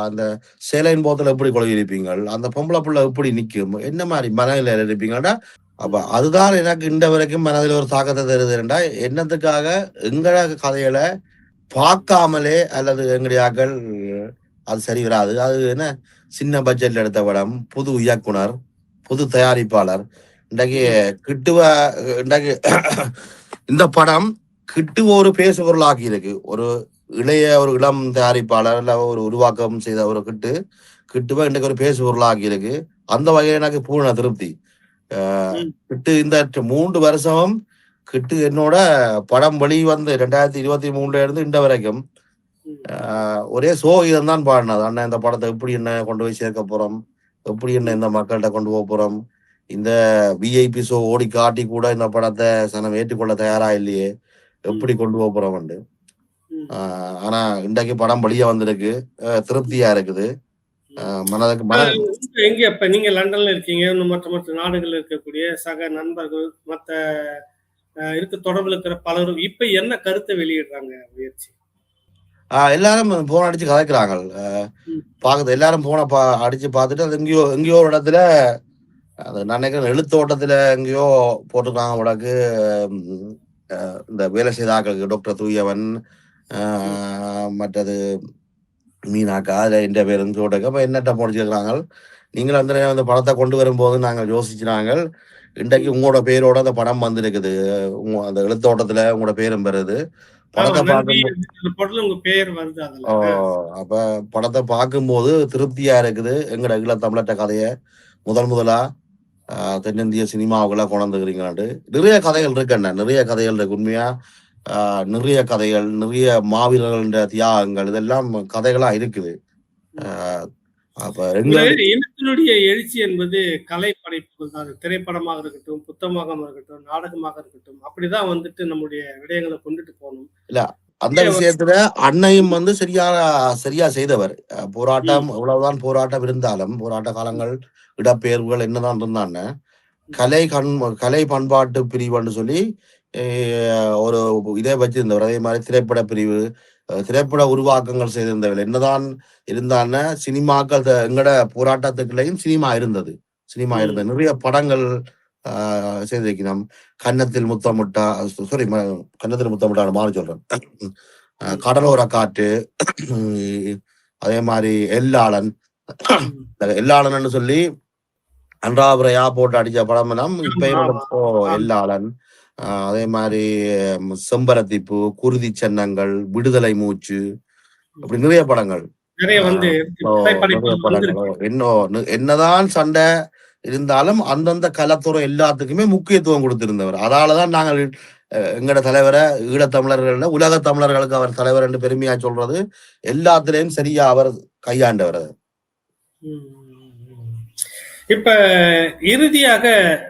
அந்த சேலையின் போத்துல எப்படி கொலை இருப்பீங்க, அந்த பொம்பளை புள்ள எப்படி நிற்கும், என்ன மாதிரி மனநிலை இருப்பீங்கடா. அப்ப அதுதான் எனக்கு இந்த வரைக்கும் மனதில் ஒரு தாக்கத்தை தருதுண்டா. என்னத்துக்காக எங்கட கதைகளை பார்க்காமலே அல்லது எங்கடையாக்கள் அது சரி வராது. அது என்ன சின்ன பட்ஜெட்ல எடுத்த படம், புது இயக்குனர், புது தயாரிப்பாளர். இன்றைக்கு இன்றைக்கு இந்த படம் கிட்டுவ ஒரு பேசு பொருளாக்கி இருக்கு. ஒரு இளம் தயாரிப்பாளர் இல்ல ஒரு உருவாக்கம் செய்த ஒரு கிட்டுவ இன்றைக்கு ஒரு பேசு பொருளாக்கி இருக்கு. அந்த வகையில் எனக்கு பூர்ண திருப்தி. கிட்டு இந்த 3 வருஷமும் கிட்டு என்னோட படம் வெளி வந்து 2023 இருந்து இந்த வரைக்கும் ஒரே சோகிதம் தான் பாடினது. அண்ணன் இந்த படத்தை எப்படி என்ன கொண்டு போய் சேர்க்க போறோம், எப்படி என்ன இந்த மக்கள்கிட்ட கொண்டு போக போறோம், இந்த விஐபி ஷோ ஓடி காட்டி கூட இந்த படத்தை சனம் ஏற்றுக்கொள்ள தயாரா இல்லையே, எப்படி கொண்டு போக போறோம். ஆனா இன்றைக்கு படம் வெளியே வந்திருக்கு, திருப்தியா இருக்குது மனதுக்கு. எங்க இப்ப நீங்க லண்டன்ல இருக்கீங்க, மற்ற நாடுகள் இருக்கக்கூடிய சக நண்பர்கள் மற்ற தொடர்புல இருக்கிற பலரும் இப்ப என்ன கருத்தை வெளியிடுறாங்க முயற்சி? எல்லாரும் போன் அடிச்சு கதைக்கிறாங்க. பாக்குது எல்லாரும் போன அடிச்சு பார்த்துட்டு அது எங்கேயோ ஒரு இடத்துல அது நான் நினைக்கிறேன் எழுத்தோட்டத்துல எங்கேயோ போட்டிருக்காங்க உனக்கு. இந்த வேலை செய்த ஆக்களுக்கு டாக்டர் தூயவன், மற்றது மீனாக்கா, அதில் எந்த பேரும் போட்டுக்க இப்போ என்னட்ட முடிச்சிருக்கிறாங்க. நீங்கள் அந்த படத்தை கொண்டு வரும்போது நாங்கள் யோசிச்சுனாங்க, இன்றைக்கு உங்களோட பேரோட அந்த படம் வந்திருக்குது, அந்த எழுத்தோட்டத்துல உங்களோட பேரும் பெறுது. படத்தை பார்க்கும்போது உங்க பேர் வருது அதுல. அப்ப படத்தை பார்க்கும்போது திருப்தியா இருக்குது. எங்கட ஈழத்தமிழற்ற கதையை முதலா தென்னிந்திய சினிமாவுக்குள்ள கொண்டுக்கிறீங்களாண்டு நிறைய கதைகள் இருக்குண்ண, நிறைய கதைகள் இருக்கு. உண்மையா நிறைய கதைகள், நிறைய மாவீரர்கள் தியாகங்கள், இதெல்லாம் கதைகளா இருக்குது. அப்ப இனத்தினுடைய எழுச்சி என்பது கலை படைப்புகள் தான். திரைப்படமாக இருக்கட்டும், புத்தகமாக இருக்கட்டும், நாடகமாக இருக்கட்டும், அப்படிதான் வந்துட்டு நம்முடைய விடயங்களை கொண்டுட்டு போகணும். இல்ல அந்த விஷயத்துல அன்னையும் சரியா செய்தவர். போராட்டம் எவ்வளவுதான் போராட்டம் இருந்தாலும், போராட்ட காலங்கள், இடப்பெயர்வுகள் என்னதான் இருந்தான்னு கலை பண்பாட்டு பிரிவுன்னு சொல்லி ஒரு இதே வச்சிருந்தவர். அதே மாதிரி திரைப்பட பிரிவு, திரைப்பட உருவாக்கங்கள் செய்திருந்தவர். என்னதான் இருந்தான்னு சினிமாக்கள் எங்கட போராட்டத்துக்குள்ளேயும் சினிமா இருந்தது. நிறைய படங்கள் செய்திருக்கணும். கன்னத்தில் முத்தமிட்டா மாறி சொல்றேன், கடலோர காற்று, அதே மாதிரி எல்லாளன் சொல்லி அன்றாபுரையா போட்டு அடிச்ச படம் எல்லாம் இப்ப எல்லாளன். அதே மாதிரி செம்பரத்திப்பு, குருதி சின்னங்கள், விடுதலை மூச்சு, அப்படி நிறைய படங்கள். என்னதான் சண்டை இருந்தாலும் அந்தந்த கலத்துறை எல்லாத்துக்குமே முக்கியத்துவம் கொடுத்திருந்தவர். அதனாலதான் நாங்கள் எங்கட தலைவரை ஈழத்தமிழர்கள், உலக தமிழர்களுக்கு அவர் தலைவர் என்று பெருமையா சொல்றது. எல்லாத்திலையும் சரியா அவர் கையாண்டவர். இப்ப இறுதியாக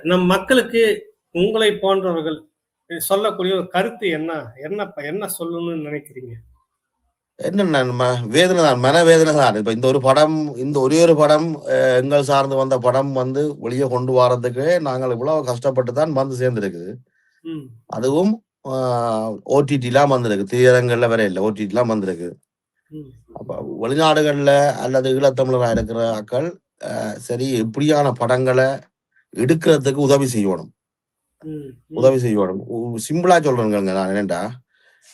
நம் மக்களுக்கு உங்களை போன்றவர்கள் சொல்லக்கூடிய ஒரு கருத்து என்ன சொல்லணும்னு நினைக்கிறீங்க? என்ன வேதனை தான், மனவேதனை தான். இப்ப இந்த ஒரு படம், இந்த ஒரே ஒரு படம், எங்கள் சார்ந்து வந்த படம் வெளியே கொண்டு வரதுக்கு நாங்கள் இவ்வளவு கஷ்டப்பட்டு தான் வந்து சேர்ந்துருக்குது. அதுவும் ஓடிடிலாம் வந்திருக்கு, திரையரங்கள்ல வேற இல்லை, ஓடிடிலாம் வந்திருக்கு. அப்ப வெளிநாடுகள்ல அல்லது ஈழத்தமிழராக இருக்கிற ஆக்கள் சரி இப்படியான படங்களை எடுக்கிறதுக்கு உதவி செய்யணும். சிம்பிளா சொல்றேங்க நான். என்னண்டா,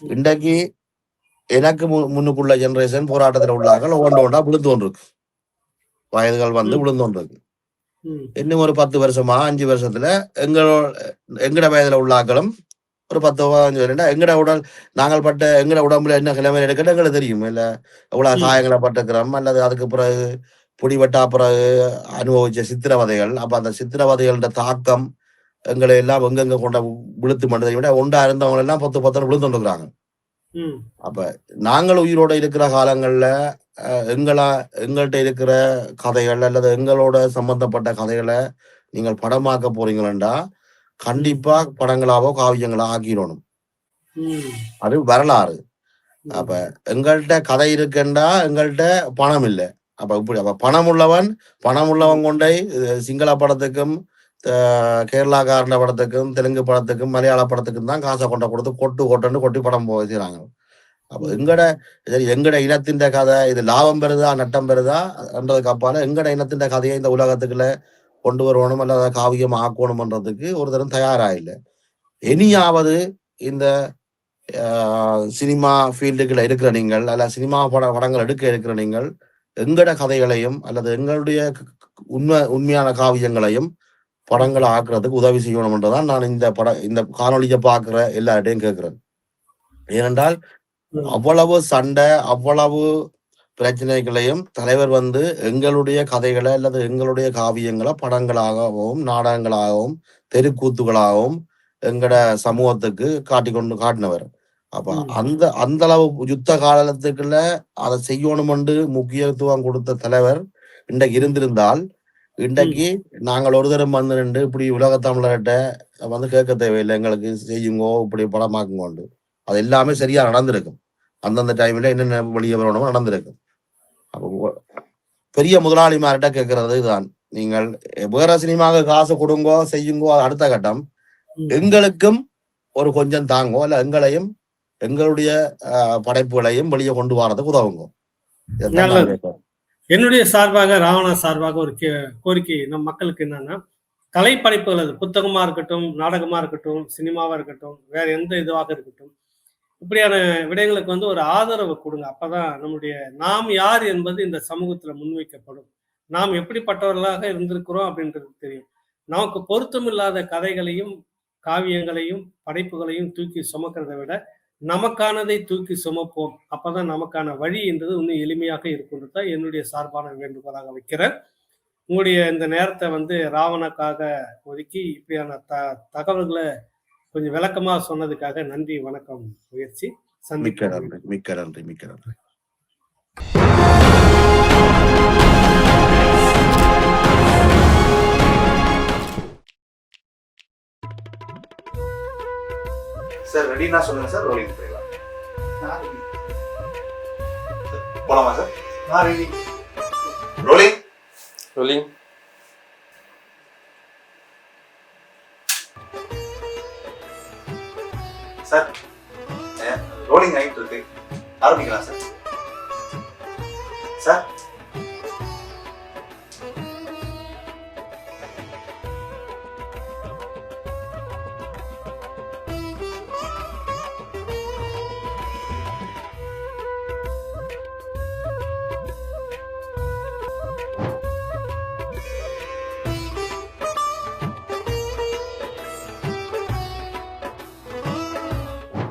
இன்றைக்கு எனக்கு முன்னுக்குள்ள ஜெனரேஷன் போராட்டத்தில் உள்ளார்கள் ஒன்றா விழுந்தோன்றிருக்கு, வயதுகள் விழுந்தோன்றிருக்கு. இன்னும் ஒரு 10 வருஷமா 5 வருஷத்துல எங்கட வயதுல உள்ளாக்களும் ஒரு 10-15 வருஷம் எங்கட உடல், நாங்கள் பட்ட எங்கட உடம்புல என்ன கிழமை எடுக்கிறது எங்களுக்கு தெரியும் இல்ல, எவ்வளவு காயங்களை பட்டுக்கிறோம், அல்லது அதுக்கு பிறகு பிடிபட்டா பிறகு அனுபவிச்ச சித்திரவதைகள். அப்ப அந்த சித்திரவதைகளோட தாக்கம் எங்களை எல்லாம் எங்கெங்க கொண்ட விழுத்து மண்டதை விட ஒன்றா இருந்தவங்க எல்லாம் 10 விழுந்து இருக்கிறாங்க. அப்ப நாங்கள் உயிரோட இருக்கிற காலங்கள்ல எங்கள்கிட்ட இருக்கிற கதைகள் அல்லது எங்களோட சம்பந்தப்பட்ட கதைகளை நீங்கள் படமாக்க போறீங்களா, கண்டிப்பா படங்களாவோ காவியங்களா ஆக்கிடணும். அது வரலாறு. அப்ப எங்கள்கிட்ட கதை இருக்குண்டா எங்கள்கிட்ட பணம் இல்லை. அப்ப இப்படி பணம் உள்ளவன் கொண்டே சிங்கள படத்துக்கும் கேரளாக்காரண்ட படத்துக்கும் தெலுங்கு படத்துக்கும் மலையாள படத்துக்கும் தான் காசை கொடுத்து கொட்டி படம் செய்யறாங்க. அப்ப எங்கட இனத்தின் கதை இது லாபம் பெறுதா நட்டம் பெறுதா என்றதுக்கு அப்பால எங்கட இனத்தின் கதையை இந்த உலகத்துக்குள்ள கொண்டு வரணும் அல்லது காவியம் ஆக்கணும்ன்றதுக்கு ஒரு தரம் தயாரா இல்லை. இனியாவது இந்த சினிமா ஃபீல்டுக்குள்ள இருக்கிற நீங்கள் அல்ல சினிமா படங்கள் எடுக்க இருக்கிற நீங்கள் எங்கட கதைகளையும் அல்லது எங்களுடைய உண்மையான காவியங்களையும் படங்களை ஆக்குறதுக்கு உதவி செய்யணும்ன்றதான் நான் இந்த காணொலியை பார்க்கிற எல்லார்டையும் கேட்கிறேன். ஏனென்றால் அவ்வளவு சண்டை, அவ்வளவு பிரச்சனைகளையும் தலைவர் எங்களுடைய கதைகளை அல்லது எங்களுடைய காவியங்களை படங்களாகவும் நாடகங்களாகவும் தெருக்கூத்துகளாகவும் எங்கட சமூகத்துக்கு காட்டினவர். அப்ப அந்த அளவு யுத்த காலத்துக்குள்ள அதை செய்யணுமென்று முக்கியத்துவம் கொடுத்த தலைவர் இன்றைக்கு இருந்திருந்தால், இன்றைக்கு நாங்கள் ஒரு தரம் நின்று இப்படி உலக தமிழர்கிட்ட கேட்க தேவையில்லை, எங்களுக்கு செய்யுங்கோ இப்படி படமாக்குங்கோண்டு. அது எல்லாமே சரியா நடந்திருக்கும். அந்தந்த டைம்ல என்னென்ன வெளியே வரணுமோ நடந்திருக்கும். அப்போ பெரிய முதலாளிமார்கிட்ட கேட்கறது இதுதான், நீங்கள் வேற சினிமாவுக்கு காசு கொடுங்கோ செய்யுங்கோ, அது அடுத்த கட்டம். எங்களுக்கும் ஒரு கொஞ்சம் தாங்கோ, இல்ல எங்களையும் எங்களுடைய படைப்புகளையும் வெளியே கொண்டு வரதுக்கு உதவுங்க. என்னுடைய சார்பாக, ராவணா சார்பாக ஒரு கோரிக்கை நம் மக்களுக்கு என்னன்னா, கலைப்படைப்புகள், அது புத்தகமா இருக்கட்டும், நாடகமா இருக்கட்டும், சினிமாவா இருக்கட்டும், வேற எந்த இதுவாக இருக்கட்டும், இப்படியான விடயங்களுக்கு வந்து ஒரு ஆதரவு கொடுங்க. அப்பதான் நாம் யார் என்பது இந்த சமூகத்துல முன்வைக்கப்படும். நாம் எப்படிப்பட்டவர்களாக இருந்திருக்கிறோம் அப்படின்றது தெரியும். நமக்கு பொருத்தமில்லாத கதைகளையும், காவியங்களையும், படைப்புகளையும் தூக்கி சுமக்கிறத விட, நமக்கானதை தூக்கி சுமப்போம். அப்பதான் நமக்கான வழி என்றது இன்னும் எளிமையாக இருக்கும்ன்றது தான் என்னுடைய சார்பான வேண்டுகோளாக வைக்கிறேன். உங்களுடைய இந்த நேரத்த வந்து ராவணக்காக ஒதுக்கி, இப்படியான தகவல்கள கொஞ்சம் விளக்கமா சொன்னதுக்காக நன்றி, வணக்கம் முயற்சி. மிக்க சந்திப்போம். நன்றி, மிக்க நன்றி, மிக்க நன்றி. சார் ரெடினா சொல்லுங்க சார், ரோலிங் போயிடலாம். போலாமா சார்? நான் ready. Rolling. Rolling. Sir rolling ஆகிட்டு இருக்கு, ஆரம்பிக்கலாம் சார். சார்